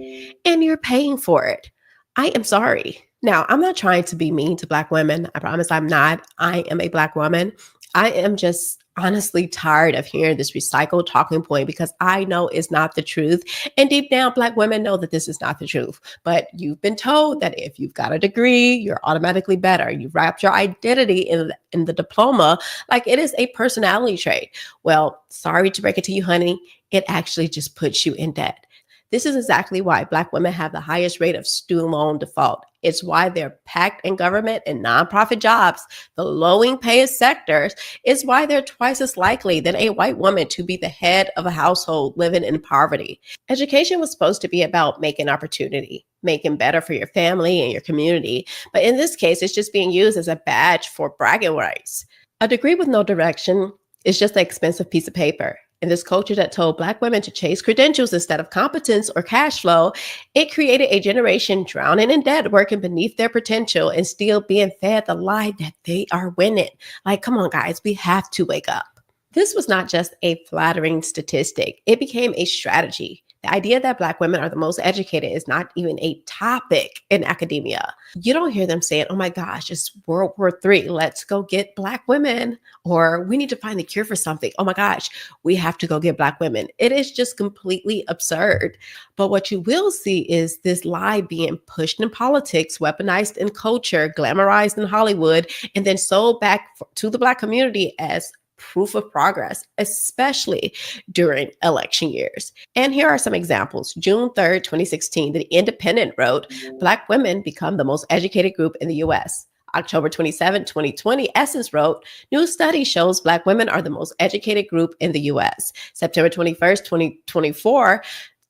and you're paying for it. I am sorry. Now, I'm not trying to be mean to Black women. I promise I'm not. I am a Black woman. I am just honestly tired of hearing this recycled talking point because I know it's not the truth. And deep down, Black women know that this is not the truth. But you've been told that if you've got a degree, you're automatically better. You've wrapped your identity in the diploma like it is a personality trait. Well, sorry to break it to you, honey. It actually just puts you in debt. This is exactly why Black women have the highest rate of student loan default. It's why they're packed in government and nonprofit jobs, the lowest paying sectors. It's why they're twice as likely than a white woman to be the head of a household living in poverty. Education was supposed to be about making opportunity, making better for your family and your community. But in this case, it's just being used as a badge for bragging rights. A degree with no direction is just an expensive piece of paper. In this culture that told Black women to chase credentials instead of competence or cash flow, it created a generation drowning in debt, working beneath their potential and still being fed the lie that they are winning. Like, come on, guys, we have to wake up. This was not just a flattering statistic. It became a strategy. The idea that Black women are the most educated is not even a topic in academia. You don't hear them saying, oh my gosh, it's World War III. Let's go get Black women. Or we need to find the cure for something. Oh my gosh, we have to go get Black women. It is just completely absurd. But what you will see is this lie being pushed in politics, weaponized in culture, glamorized in Hollywood, and then sold back to the Black community as proof of progress, especially during election years. And here are some examples. June 3rd, 2016, The Independent wrote, Black women become the most educated group in the US. October 27, 2020, Essence wrote, new study shows Black women are the most educated group in the US. September 21st, 2024,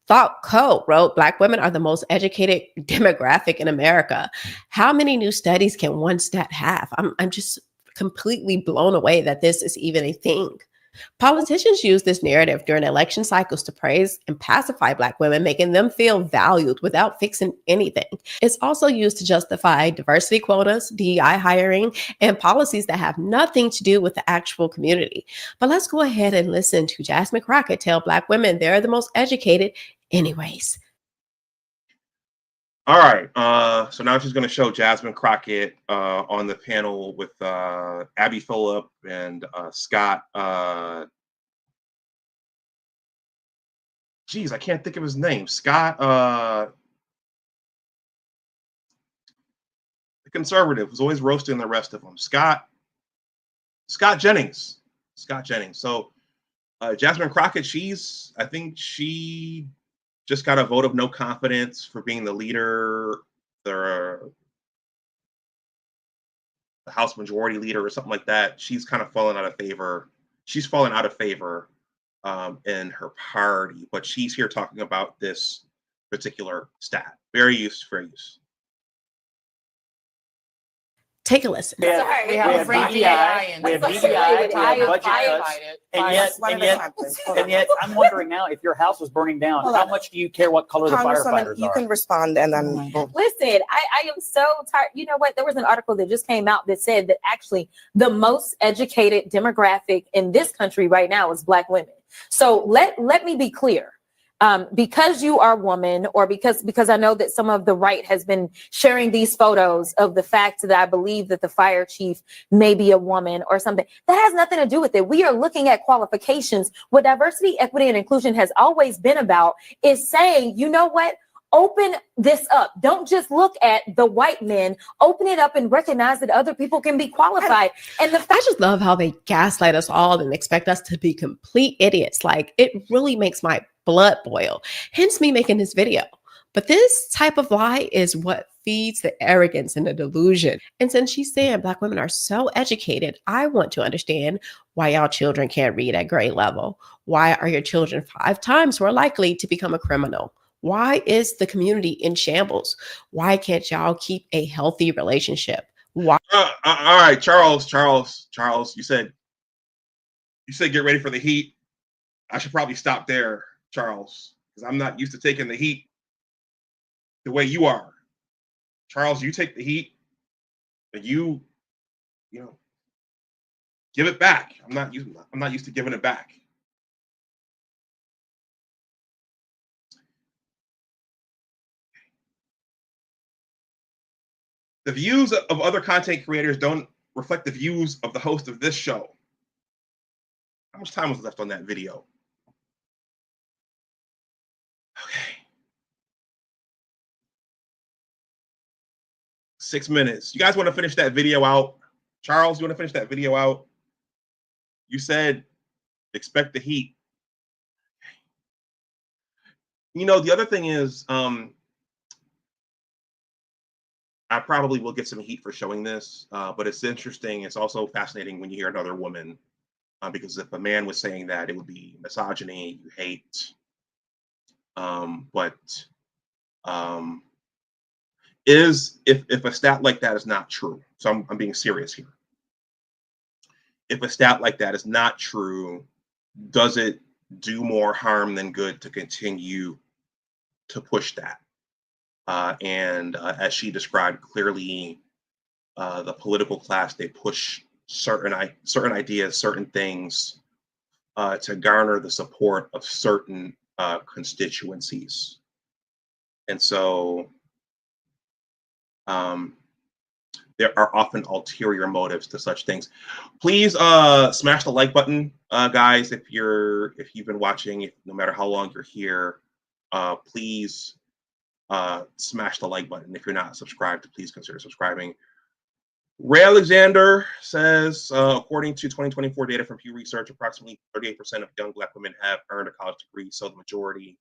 Thought Co. wrote, Black women are the most educated demographic in America. How many new studies can one stat have? I'm just completely blown away that this is even a thing. Politicians use this narrative during election cycles to praise and pacify Black women, making them feel valued without fixing anything. It's also used to justify diversity quotas, DEI hiring, and policies that have nothing to do with the actual community. But let's go ahead and listen to Jasmine Crockett tell Black women they're the most educated anyways. All right. So now she's going to show Jasmine Crockett on the panel with Abby Phillip and Scott. Geez, I can't think of his name. Scott, the conservative, who's always roasting the rest of them. Scott Jennings. Scott Jennings. So Jasmine Crockett, I think she just got a vote of no confidence for being the leader, the House Majority Leader or something like that. She's kind of fallen out of favor. She's fallen out of favor in her party, but she's here talking about this particular stat. Very use. Take a listen. We have BDI, we have budget cuts, and yet I'm wondering now, if your house was burning down, how much do you care what color the firefighters you are? can respond and then listen. I am so tired. You know what? There was an article that just came out that said that actually the most educated demographic in this country right now is Black women. So let me be clear. Because you are a woman, or because I know that some of the right has been sharing these photos of the fact that I believe that the fire chief may be a woman or something, that has nothing to do with it. We are looking at qualifications. What diversity, equity, and inclusion has always been about is saying, you know what? Open this up. Don't just look at the white men. Open it up and recognize that other people can be qualified. And I just love how they gaslight us all and expect us to be complete idiots. Like, it really makes my blood boil. Hence me making this video. But this type of lie is what feeds the arrogance and the delusion. And since she's saying Black women are so educated, I want to understand why y'all children can't read at grade level. Why are your children 5 times more likely to become a criminal? Why is the community in shambles? Why can't y'all keep a healthy relationship? Why? All right, Charles, you said get ready for the heat. I should probably stop there, Charles, because I'm not used to taking the heat the way you are. Charles, you take the heat, and you know, give it back. I'm not used to giving it back. The views of other content creators don't reflect the views of the host of this show. How much time was left on that video? Okay. 6 minutes. You guys want to finish that video out? Charles, you want to finish that video out? You said expect the heat. You know, the other thing is, I probably will get some heat for showing this, but it's interesting. It's also fascinating when you hear another woman, because if a man was saying that, it would be misogyny, you hate. If a stat like that is not true, so I'm being serious here. If a stat like that is not true, does it do more harm than good to continue to push that? And as she described clearly, the political class, they push certain ideas, certain things to garner the support of certain constituencies. And so there are often ulterior motives to such things. Please smash the like button, guys, if you've been watching, no matter how long you're here. Please smash the like button. If you're not subscribed, please consider subscribing. Ray Alexander says, according to 2024 data from Pew Research, approximately 38% of young Black women have earned a college degree, so the majority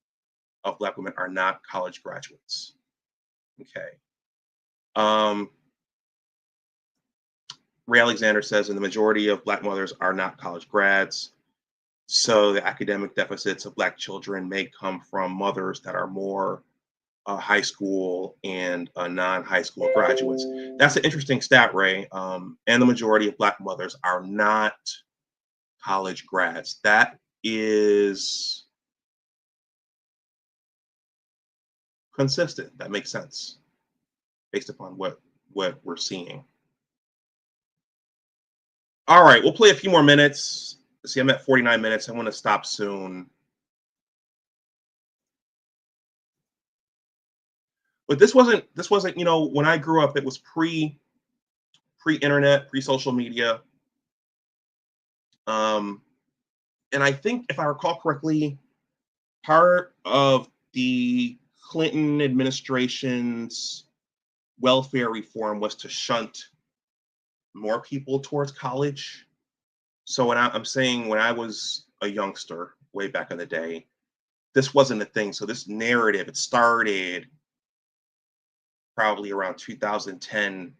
of Black women are not college graduates. Okay. Ray Alexander says, and the majority of Black mothers are not college grads, so the academic deficits of Black children may come from mothers that are more high school and non-high school graduates. That's an interesting stat, Ray. And the majority of Black mothers are not college grads. That is consistent. That makes sense based upon what we're seeing. All right, we'll play a few more minutes. See, I'm at 49 minutes. I want to stop soon. But this wasn't, you know, when I grew up, it was pre-internet, pre-social media. And I think, if I recall correctly, part of the Clinton administration's welfare reform was to shunt more people towards college. So I'm saying when I was a youngster, way back in the day, this wasn't a thing. So this narrative, it started probably around 2010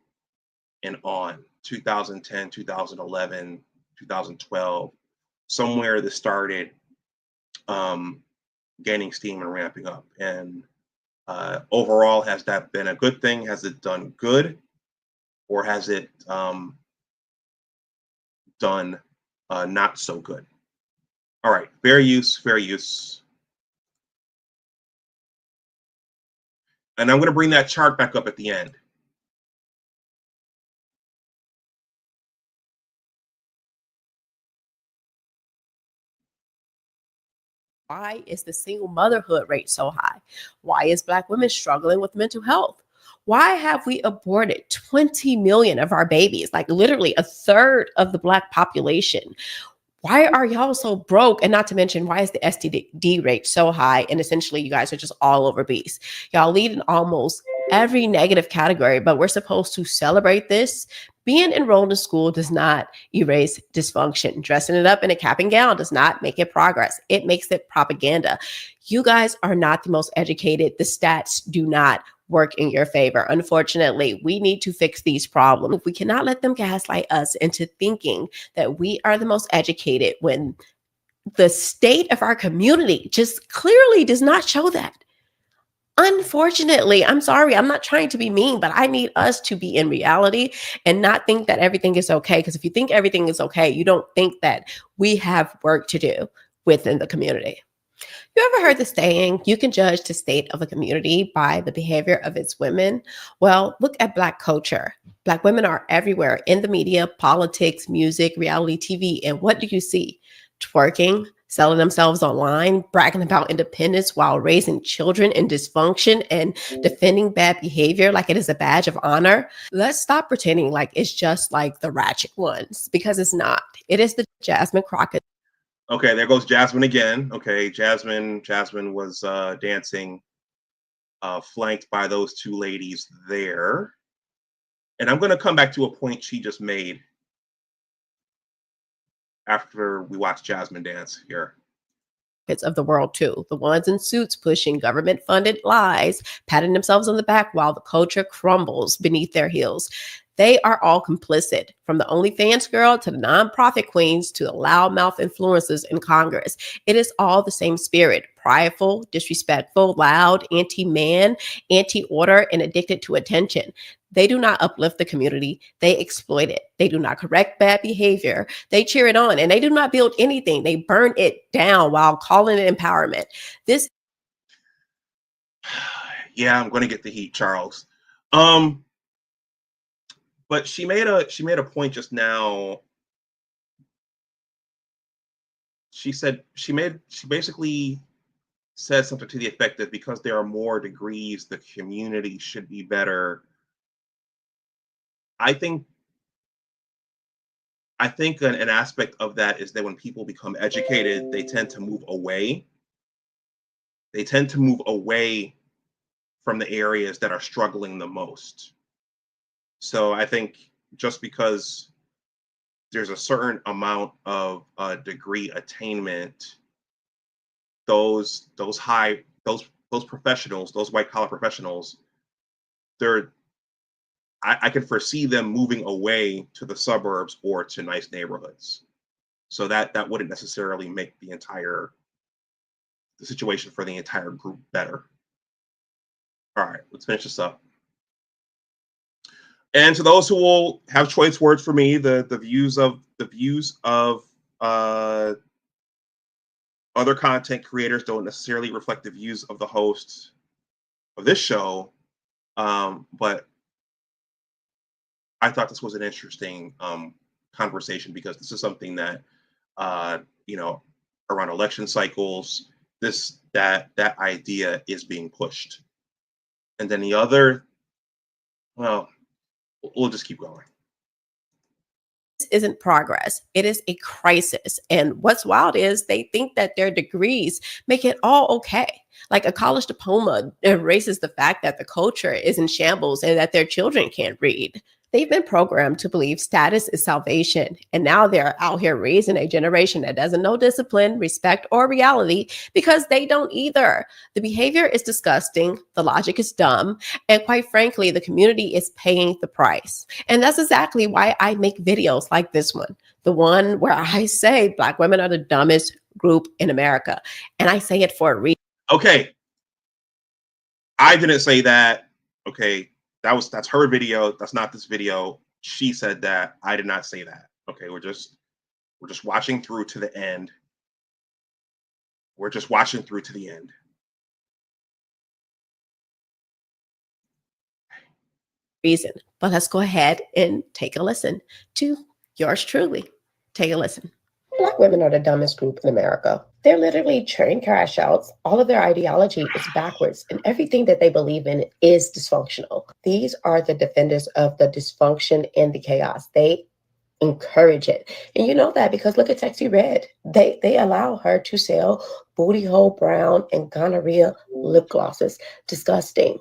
and on, 2010, 2011, 2012, somewhere this started gaining steam and ramping up. And overall, has that been a good thing? Has it done good? or has it done not so good? All right, fair use, fair use. And I'm going to bring that chart back up at the end. Why is the single motherhood rate so high? Why is Black women struggling with mental health? Why have we aborted 20 million of our babies, like literally a third of the Black population? Why are y'all so broke? And not to mention, why is the STD rate so high? And essentially, you guys are just all over obese. Y'all lead in almost every negative category, but we're supposed to celebrate this. Being enrolled in school does not erase dysfunction. Dressing it up in a cap and gown does not make it progress. It makes it propaganda. You guys are not the most educated. The stats do not work in your favor. Unfortunately, we need to fix these problems. We cannot let them gaslight us into thinking that we are the most educated when the state of our community just clearly does not show that. Unfortunately, I'm sorry, I'm not trying to be mean, but I need us to be in reality and not think that everything is okay. Because if you think everything is okay, you don't think that we have work to do within the community. You ever heard the saying, you can judge the state of a community by the behavior of its women? Well, look at Black culture. Black women are everywhere in the media, politics, music, reality TV. And what do you see? Twerking, selling themselves online, bragging about independence while raising children in dysfunction and defending bad behavior like it is a badge of honor. Let's stop pretending like it's just like the ratchet ones, because it's not. It is the Jasmine Crockett. Okay, there goes Jasmine again. Okay, Jasmine was dancing, flanked by those two ladies there. And I'm going to come back to a point she just made after we watch Jasmine dance here. Of the world too, the ones in suits pushing government-funded lies, patting themselves on the back while the culture crumbles beneath their heels. They are all complicit, from the OnlyFans girl to the nonprofit queens to the loudmouth influencers in Congress. It is all the same spirit: prideful, disrespectful, loud, anti-man, anti-order, and addicted to attention. They do not uplift the community. They exploit it. They do not correct bad behavior. They cheer it on, and they do not build anything. They burn it down while calling it empowerment. This. Yeah, I'm going to get the heat, Charles. But she made a point just now. She basically said something to the effect that because there are more degrees, the community should be better. I think an aspect of that is that when people become educated, they tend to move away. They tend to move away from the areas that are struggling the most. So I think just because there's a certain amount of degree attainment, those professionals, those white collar professionals, I can foresee them moving away to the suburbs or to nice neighborhoods. So that wouldn't necessarily make the situation for the entire group better. All right, let's finish this up. And to those who will have choice words for me, the views of other content creators don't necessarily reflect the views of the hosts of this show, but I thought this was an interesting conversation because this is something that around election cycles, that idea is being pushed. And then the other, well, we'll just keep going. This isn't progress. It is a crisis. And what's wild is they think that their degrees make it all okay. Like a college diploma erases the fact that the culture is in shambles and that their children can't read. They've been programmed to believe status is salvation. And now they're out here raising a generation that doesn't know discipline, respect, or reality because they don't either. The behavior is disgusting. The logic is dumb. And quite frankly, the community is paying the price. And that's exactly why I make videos like this one. The one where I say Black women are the dumbest group in America. And I say it for a reason. Okay. I didn't say that. Okay. that's her video. That's not this video. She said that. I did not say that. Okay, we're just watching through to the end. We're just watching through to the end. Reason. But let's go ahead and take a listen to yours truly. Take a listen. Black women are the dumbest group in America. They're literally train crash outs. All of their ideology is backwards, and everything that they believe in is dysfunctional. These are the defenders of the dysfunction and the chaos. They encourage it. And you know that because look at Sexy Red. They allow her to sell booty hole brown and gonorrhea lip glosses. Disgusting.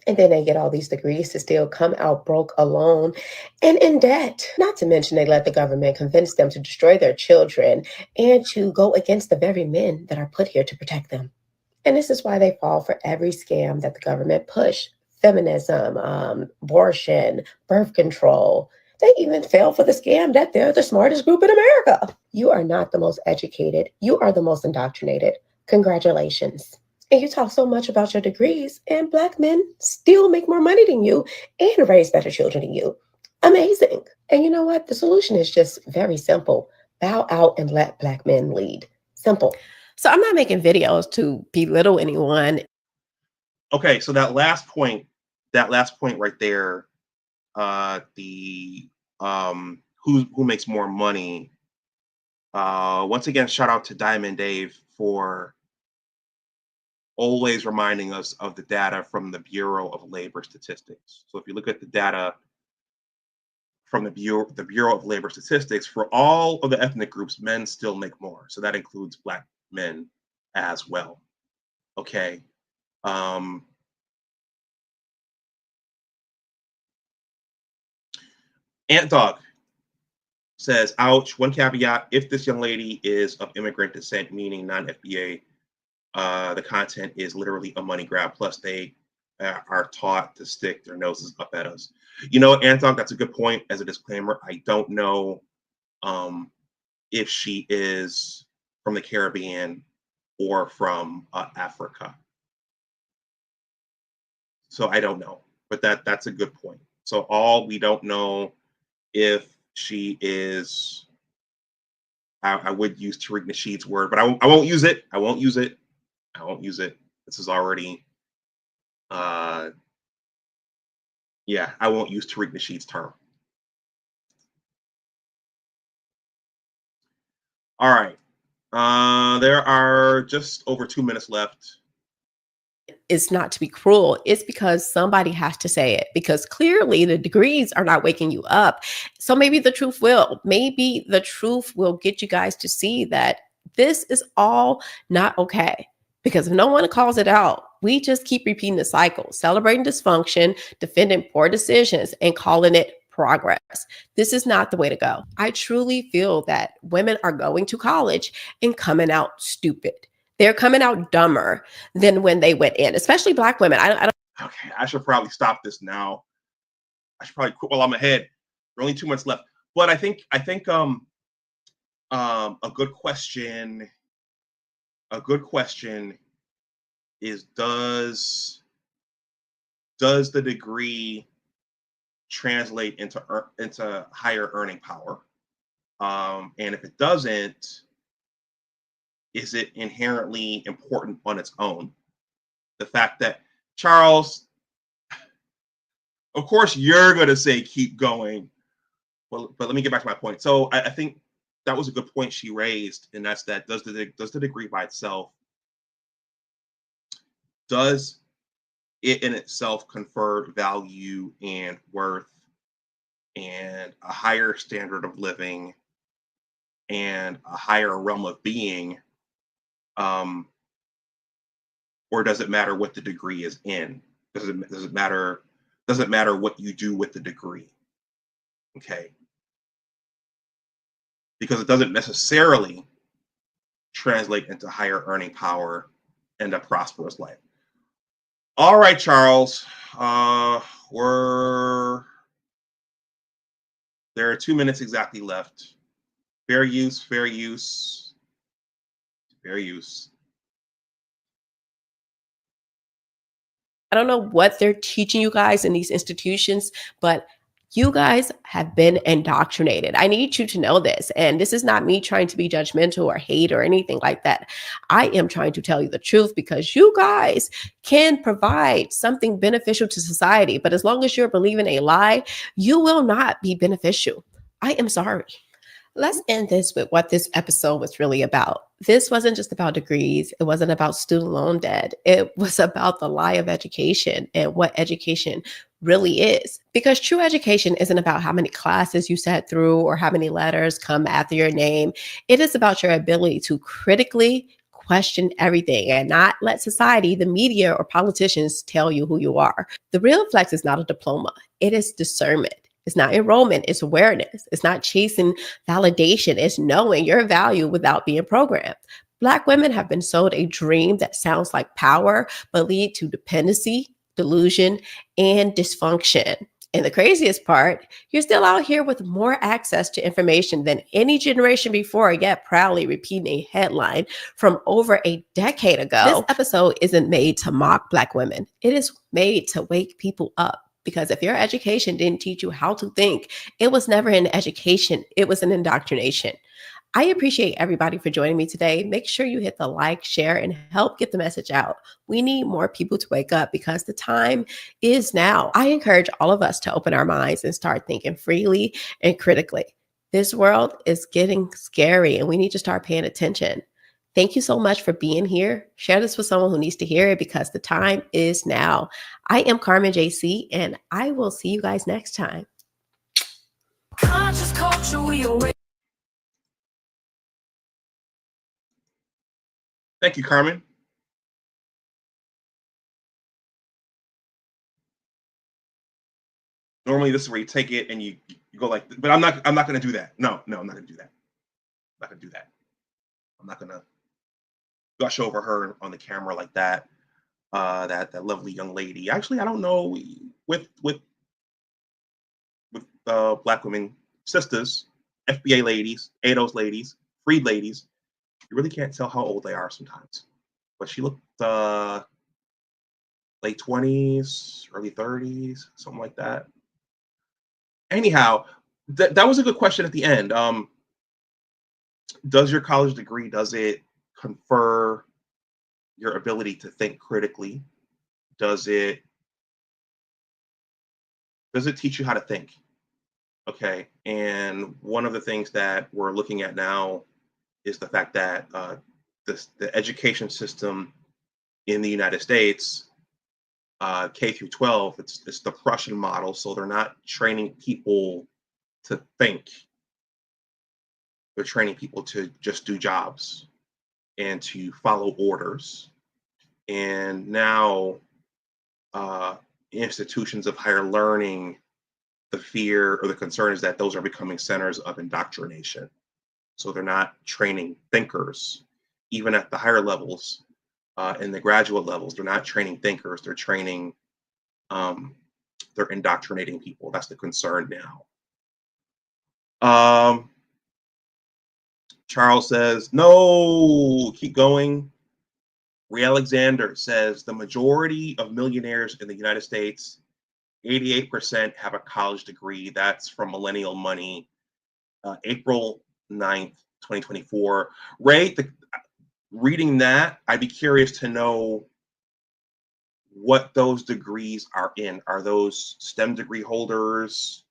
And then they get all these degrees to still come out broke, alone, and in debt. Not to mention they let the government convince them to destroy their children and to go against the very men that are put here to protect them. And this is why they fall for every scam that the government push. Feminism, abortion, birth control. They even fail for the scam that they're the smartest group in America. You are not the most educated. You are the most indoctrinated. Congratulations. And you talk so much about your degrees, and Black men still make more money than you and raise better children than you. Amazing. And you know what? The solution is just very simple. Bow out and let Black men lead. Simple. So I'm not making videos to belittle anyone. Okay, so that last point right there, the who makes more money. Once again, shout out to Diamond Dave for always reminding us of the data from the Bureau of Labor Statistics. So if you look at the data from the Bureau of Labor Statistics, for all of the ethnic groups, men still make more. So that includes Black men as well. Okay. Ant Dog says, ouch, one caveat, if this young lady is of immigrant descent, meaning non-FBA, the content is literally a money grab. Plus, they are taught to stick their noses up at us. You know, Anton, that's a good point. As a disclaimer, I don't know if she is from the Caribbean or from Africa. So I don't know, but that's a good point. So we don't know if she is. I would use Tariq Nasheed's word, but I won't use it. I won't use it. This is already, yeah, I won't use Tariq Nasheed's term. All right. There are just over 2 minutes left. It's not to be cruel. It's because somebody has to say it, because clearly the degrees are not waking you up. So maybe the truth will. Maybe the truth will get you guys to see that this is all not okay. Because if no one calls it out, we just keep repeating the cycle, celebrating dysfunction, defending poor decisions, and calling it progress. This is not the way to go. I truly feel that women are going to college and coming out stupid. They're coming out dumber than when they went in, especially Black women. I don't. Okay, I should probably stop this now. I should probably quit while I'm ahead. There are only 2 months left, but I think a good question. A good question is, does the degree translate into higher earning power? And if it doesn't, is it inherently important on its own? The fact that, Charles, of course you're going to say keep going, well, but let me get back to my point. So I think that was a good point she raised, and that's that does the degree by itself, does it in itself confer value and worth and a higher standard of living and a higher realm of being, or does it matter what the degree is in? Does it matter what you do with the degree? Okay. Because it doesn't necessarily translate into higher earning power and a prosperous life. All right, Charles. There are 2 minutes exactly left. Fair use, fair use, fair use. I don't know what they're teaching you guys in these institutions, but you guys have been indoctrinated. I need you to know this. And this is not me trying to be judgmental or hate or anything like that. I am trying to tell you the truth because you guys can provide something beneficial to society. But as long as you're believing a lie, you will not be beneficial. I am sorry. Let's end this with what this episode was really about. This wasn't just about degrees. It wasn't about student loan debt. It was about the lie of education and what education really is. Because true education isn't about how many classes you sat through or how many letters come after your name. It is about your ability to critically question everything and not let society, the media, or politicians tell you who you are. The real flex is not a diploma. It is discernment. It's not enrollment, it's awareness. It's not chasing validation, it's knowing your value without being programmed. Black women have been sold a dream that sounds like power, but lead to dependency, delusion, and dysfunction. And the craziest part, you're still out here with more access to information than any generation before, yet proudly repeating a headline from over a decade ago. This episode isn't made to mock Black women. It is made to wake people up. Because if your education didn't teach you how to think, it was never an education, it was an indoctrination. I appreciate everybody for joining me today. Make sure you hit the like, share, and help get the message out. We need more people to wake up because the time is now. I encourage all of us to open our minds and start thinking freely and critically. This world is getting scary and we need to start paying attention. Thank you so much for being here. Share this with someone who needs to hear it because the time is now. I am Carmen JC, and I will see you guys next time. Thank you, Carmen. Normally, this is where you take it and you go like, but I'm not going to do that. No, I'm not going to do that. I'm not going to do that. I'm not going to gush over her on the camera like that. That lovely young lady. Actually, I don't know with Black women, sisters, FBA ladies, ADOS ladies, freed ladies. You really can't tell how old they are sometimes. But she looked late 20s, early 30s, something like that. Anyhow, that was a good question at the end. Does your college degree, does it confer your ability to think critically? Does it teach you how to think? Okay, and one of the things that we're looking at now is the fact that the education system in the United States, K through 12, it's the Prussian model, so they're not training people to think. They're training people to just do jobs and to follow orders. And now institutions of higher learning, the fear or the concern is that those are becoming centers of indoctrination. So they're not training thinkers, even at the higher levels, in the graduate levels, they're not training thinkers, they're training, they're indoctrinating people. That's the concern now. Charles says, no, keep going. Ray Alexander says the majority of millionaires in the United States, 88% have a college degree. That's from Millennial Money, April 9th, 2024. Ray, reading that, I'd be curious to know what those degrees are in. Are those STEM degree holders?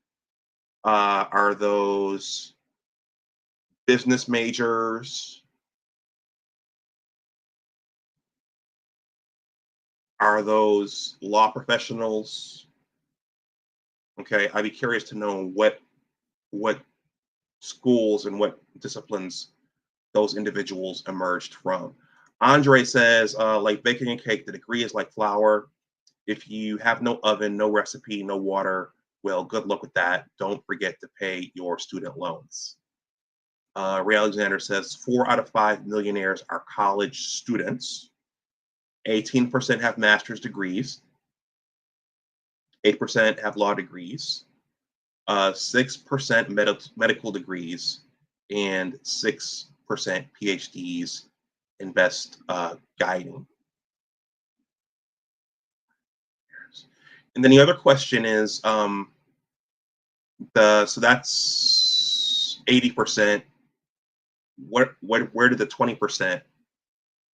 Are those business majors? Are those law professionals? Okay, I'd be curious to know what schools and what disciplines those individuals emerged from. Andre says, like baking a cake, the degree is like flour. If you have no oven, no recipe, no water, well, good luck with that. Don't forget to pay your student loans. Ray Alexander says 4 out of 5 millionaires are college students. 18% have master's degrees. 8% have law degrees. 6% medical degrees, and 6% PhDs in best guiding. And then the other question is, so that's 80%. Where did the 20%?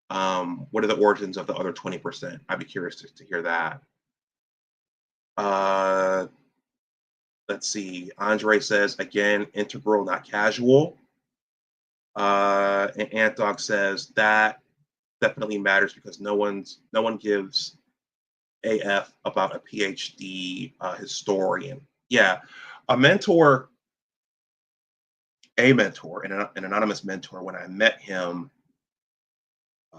What are the origins of the other 20%? I'd be curious to hear that. Let's see. Andre says, again, integral, not casual. And Antdog says that definitely matters because no one gives AF about a PhD historian. Yeah, an anonymous mentor, when I met him,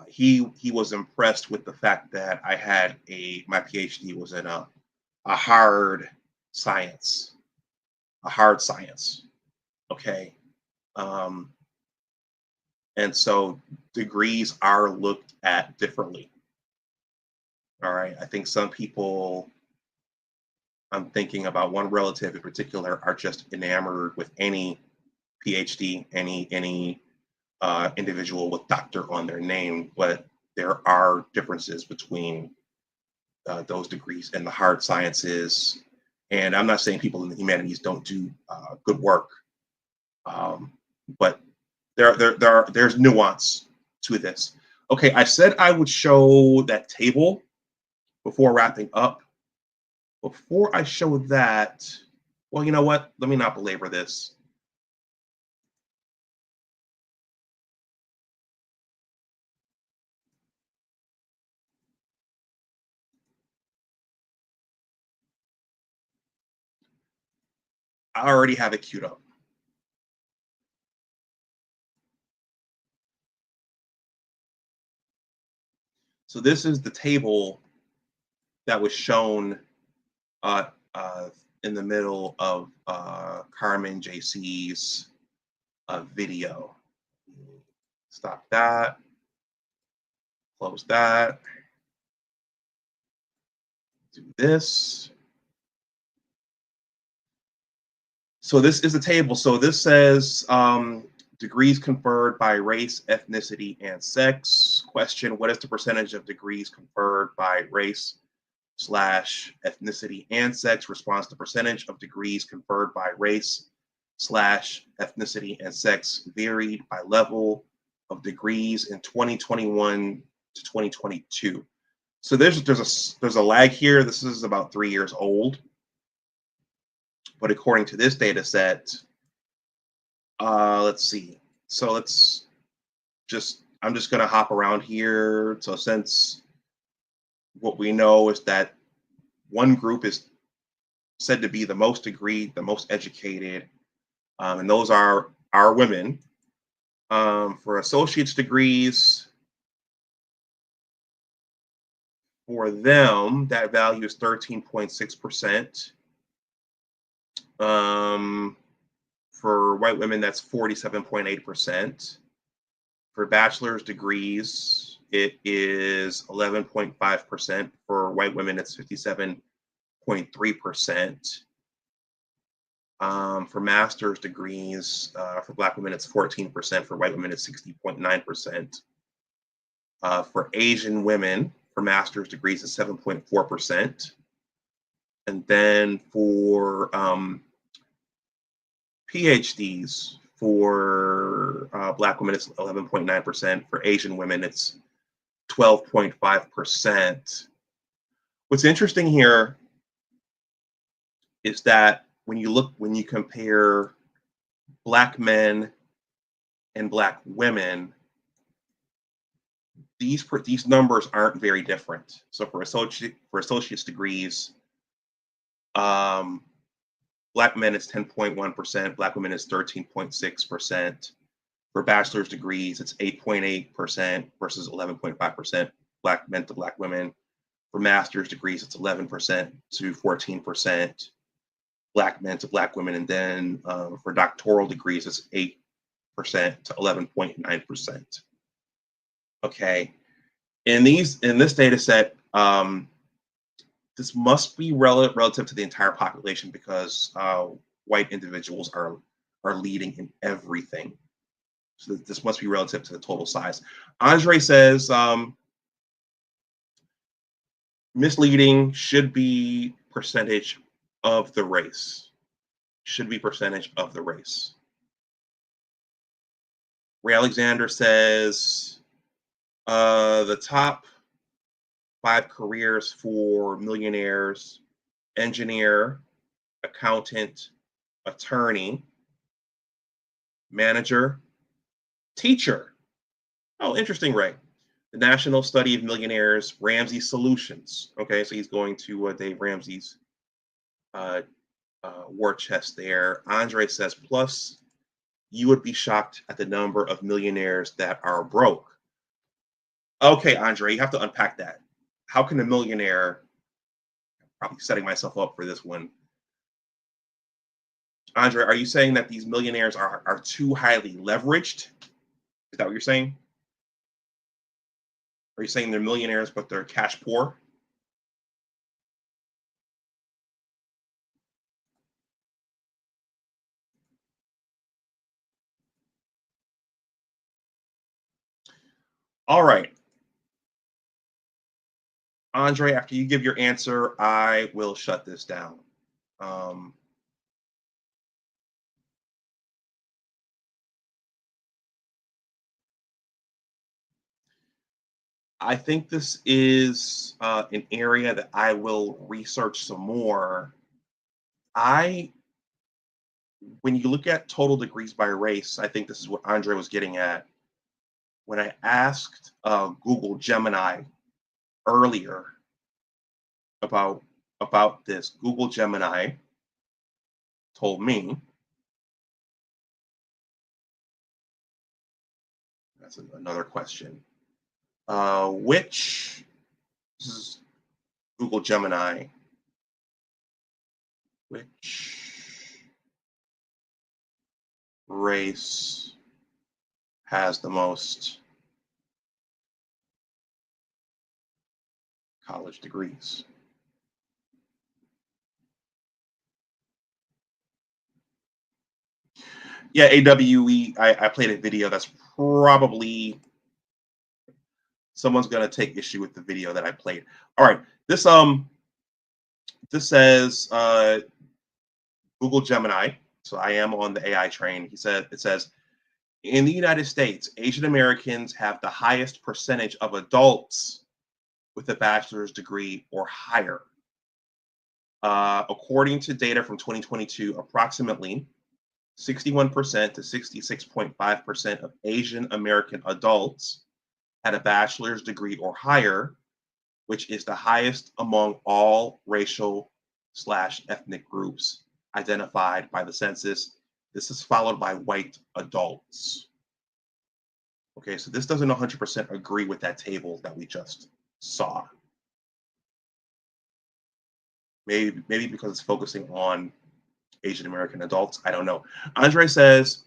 he was impressed with the fact that I had my PhD was in a hard science. Okay. And so degrees are looked at differently. All right. I think some people, I'm thinking about one relative in particular, are just enamored with any PhD, any individual with doctor on their name, but there are differences between those degrees and the hard sciences. And I'm not saying people in the humanities don't do good work, but there's nuance to this. Okay, I said I would show that table before wrapping up. Before I show that, well, you know what? Let me not belabor this. I already have it queued up. So this is the table that was shown in the middle of Carmen JC's video. Stop that. Close that. Do this. So this is the table. So this says degrees conferred by race, ethnicity, and sex. Question: what is the percentage of degrees conferred by race / ethnicity and sex? Response: the percentage of degrees conferred by race / ethnicity and sex varied by level of degrees in 2021 to 2022. So there's a lag here. This is about 3 years old. But according to this data set, let's see. So I'm just going to hop around here. So since what we know is that one group is said to be the most degreed, the most educated, and those are our women. For associate's degrees, for them, that value is 13.6%. For white women, that's 47.8%. For bachelor's degrees, it is 11.5%. For white women, it's 57.3%. For master's degrees, for Black women, it's 14%. For white women, it's 60.9%. For Asian women, for master's degrees, it's 7.4%. And then for PhDs, for Black women, it's 11.9%. For Asian women, it's 12.5%. What's interesting here is that when you compare Black men and Black women, these numbers aren't very different. So for associate's degrees, Black men is 10.1%, Black women is 13.6%. For bachelor's degrees, it's 8.8% versus 11.5% Black men to Black women. For master's degrees, it's 11% to 14% Black men to Black women. And then for doctoral degrees, it's 8% to 11.9%. Okay. In this data set, this must be relative to the entire population because white individuals are leading in everything. So this must be relative to the total size. Andre says misleading, should be percentage of the race. Should be percentage of the race. Ray Alexander says the top 5 careers for millionaires: engineer, accountant, attorney, manager, teacher. Oh, interesting, Ray. The National Study of Millionaires, Ramsey Solutions. Okay, so he's going to Dave Ramsey's war chest there. Andre says, plus, you would be shocked at the number of millionaires that are broke. Okay, Andre, you have to unpack that. How can a millionaire, I'm probably setting myself up for this one. Andre, are you saying that these millionaires are too highly leveraged? Is that what you're saying? Are you saying they're millionaires, but they're cash poor? All right. Andre, after you give your answer, I will shut this down. I think this is an area that I will research some more. When you look at total degrees by race, I think this is what Andre was getting at. When I asked Google Gemini earlier about this, Google Gemini told me, that's another question. This is Google Gemini, which race has the most college degrees? Yeah, AWE, I played a video that's probably, someone's gonna take issue with the video that I played. All right, this says Google Gemini. So I am on the AI train. It says, in the United States, Asian Americans have the highest percentage of adults with a bachelor's degree or higher. According to data from 2022, approximately 61% to 66.5% of Asian American adults had a bachelor's degree or higher, which is the highest among all racial/ethnic groups identified by the census. This is followed by white adults. Okay, so this doesn't 100% agree with that table that we just saw. Maybe because it's focusing on Asian American adults. I don't know. Andre says,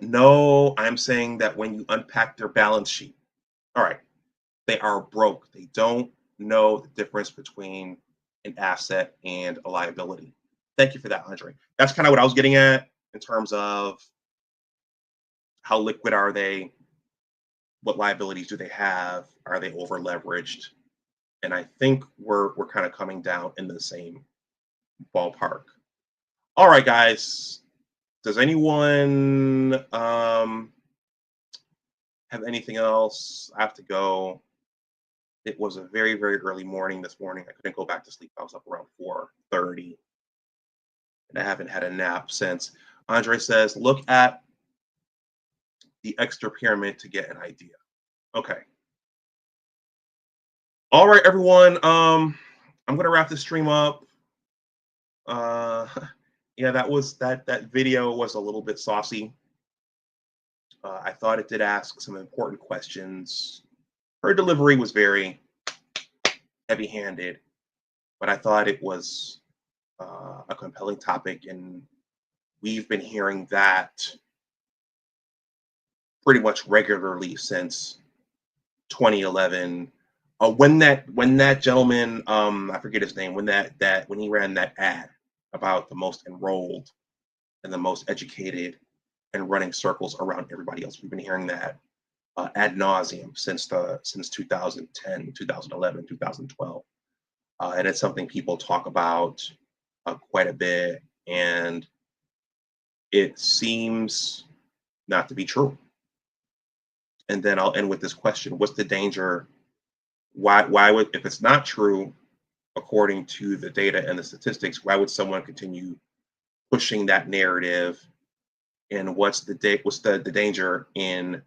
no, I'm saying that when you unpack their balance sheet, all right, they are broke. They don't know the difference between an asset and a liability. Thank you for that, Andre. That's kind of what I was getting at in terms of how liquid are they? What liabilities do they have? Are they over leveraged? And I think we're kind of coming down in the same ballpark. All right, guys. Does anyone have anything else? I have to go. It was a very, very early morning this morning. I couldn't go back to sleep. I was up around 4:30. And I haven't had a nap since. Andre says, look at the extra pyramid to get an idea. Okay. All right, everyone. I'm gonna wrap this stream up. Yeah, that video was a little bit saucy. I thought it did ask some important questions. Her delivery was very heavy-handed, but I thought it was a compelling topic, and we've been hearing that pretty much regularly since 2011. When that gentleman, I forget his name, when he ran that ad about the most enrolled and the most educated and running circles around everybody else, we've been hearing that ad nauseum since 2010, 2011, 2012. And it's something people talk about quite a bit, and it seems not to be true. And then I'll end with this question: what's the danger? Why would, if it's not true, according to the data and the statistics, why would someone continue pushing that narrative? And what's the danger in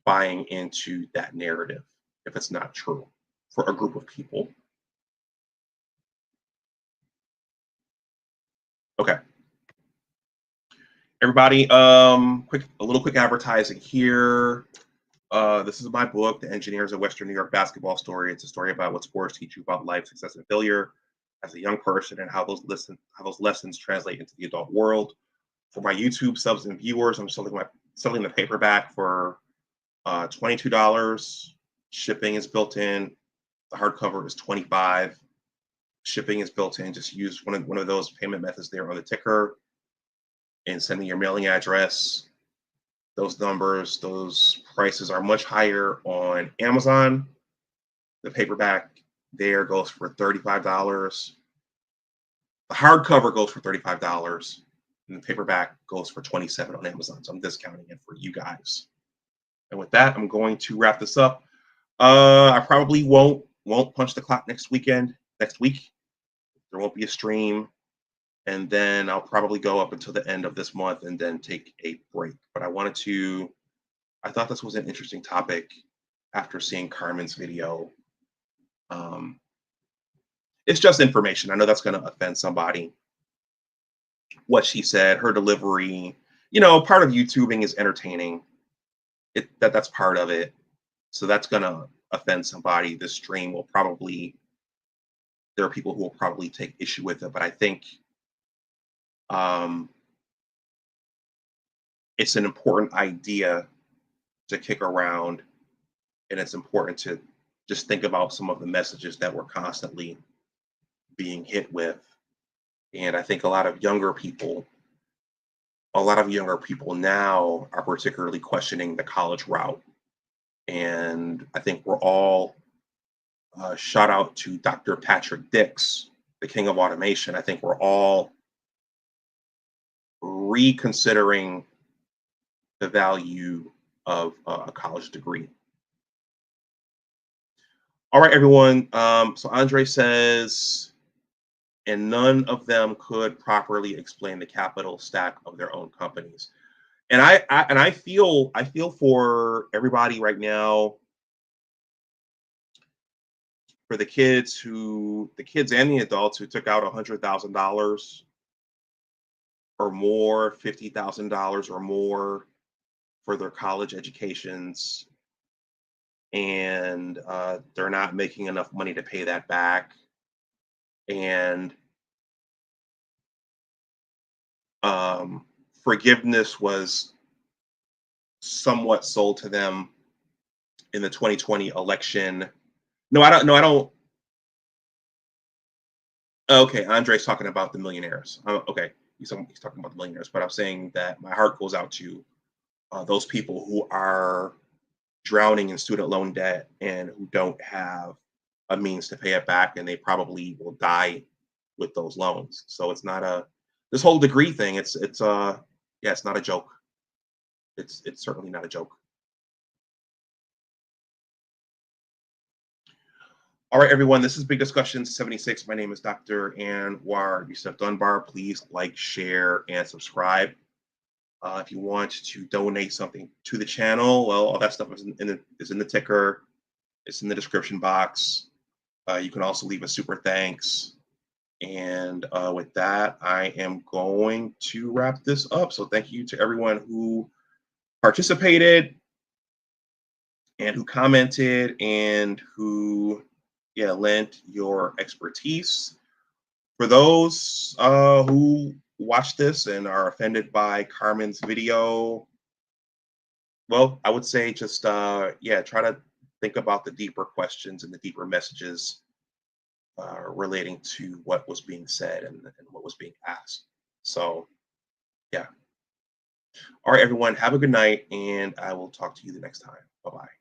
buying into that narrative if it's not true for a group of people? Okay. Everybody, a little quick advertising here. This is my book, The Engineers of Western New York Basketball Story. It's a story about what sports teach you about life, success, and failure as a young person, and how those lessons translate into the adult world. For my YouTube subs and viewers, I'm selling the paperback for $22. Shipping is built in. The hardcover is $25. Shipping is built in. Just use one of those payment methods there on the ticker and send me your mailing address. Those numbers, those prices are much higher on Amazon. The paperback there goes for $35. The hardcover goes for $35, and the paperback goes for $27 on Amazon. So I'm discounting it for you guys. And with that, I'm going to wrap this up. I probably won't punch the clock next week. There won't be a stream. And then I'll probably go up until the end of this month and then take a break. But I thought this was an interesting topic after seeing Carmen's video. It's just information. I know that's going to offend somebody. What she said, her delivery, part of YouTubing is entertaining. That's part of it. So that's going to offend somebody. This stream will there are people who will probably take issue with it, but I think it's an important idea to kick around, and it's important to just think about some of the messages that we're constantly being hit with. And I think a lot of younger people now are particularly questioning the college route. And I think we're all, shout out to Dr. Patrick Dix, the king of automation. I think we're all reconsidering the value of a college degree. All right, everyone. So Andre says, and none of them could properly explain the capital stack of their own companies. And I feel for everybody right now, for the kids and the adults who took out $100,000 or more, $50,000 or more for their college educations, and they're not making enough money to pay that back. And forgiveness was somewhat sold to them in the 2020 election. No, I don't. Okay, Andre's talking about the millionaires. Okay, he's talking about the millionaires, but I'm saying that my heart goes out to those people who are drowning in student loan debt and who don't have a means to pay it back, and they probably will die with those loans. So it's not this whole degree thing. It's not a joke. It's certainly not a joke. All right, everyone, this is Big Discussion 76. My name is Dr. Anwar Yusuf Dunbar. Please like, share, and subscribe. If you want to donate something to the channel, well, all that stuff is in the ticker. It's in the description box. You can also leave a super thanks. And with that, I am going to wrap this up. So thank you to everyone who participated and who commented and who lent your expertise. For those who watch this and are offended by Carmen's video, well, I would say just try to think about the deeper questions and the deeper messages relating to what was being said and what was being asked. So yeah. All right, everyone, have a good night, and I will talk to you the next time. Bye-bye.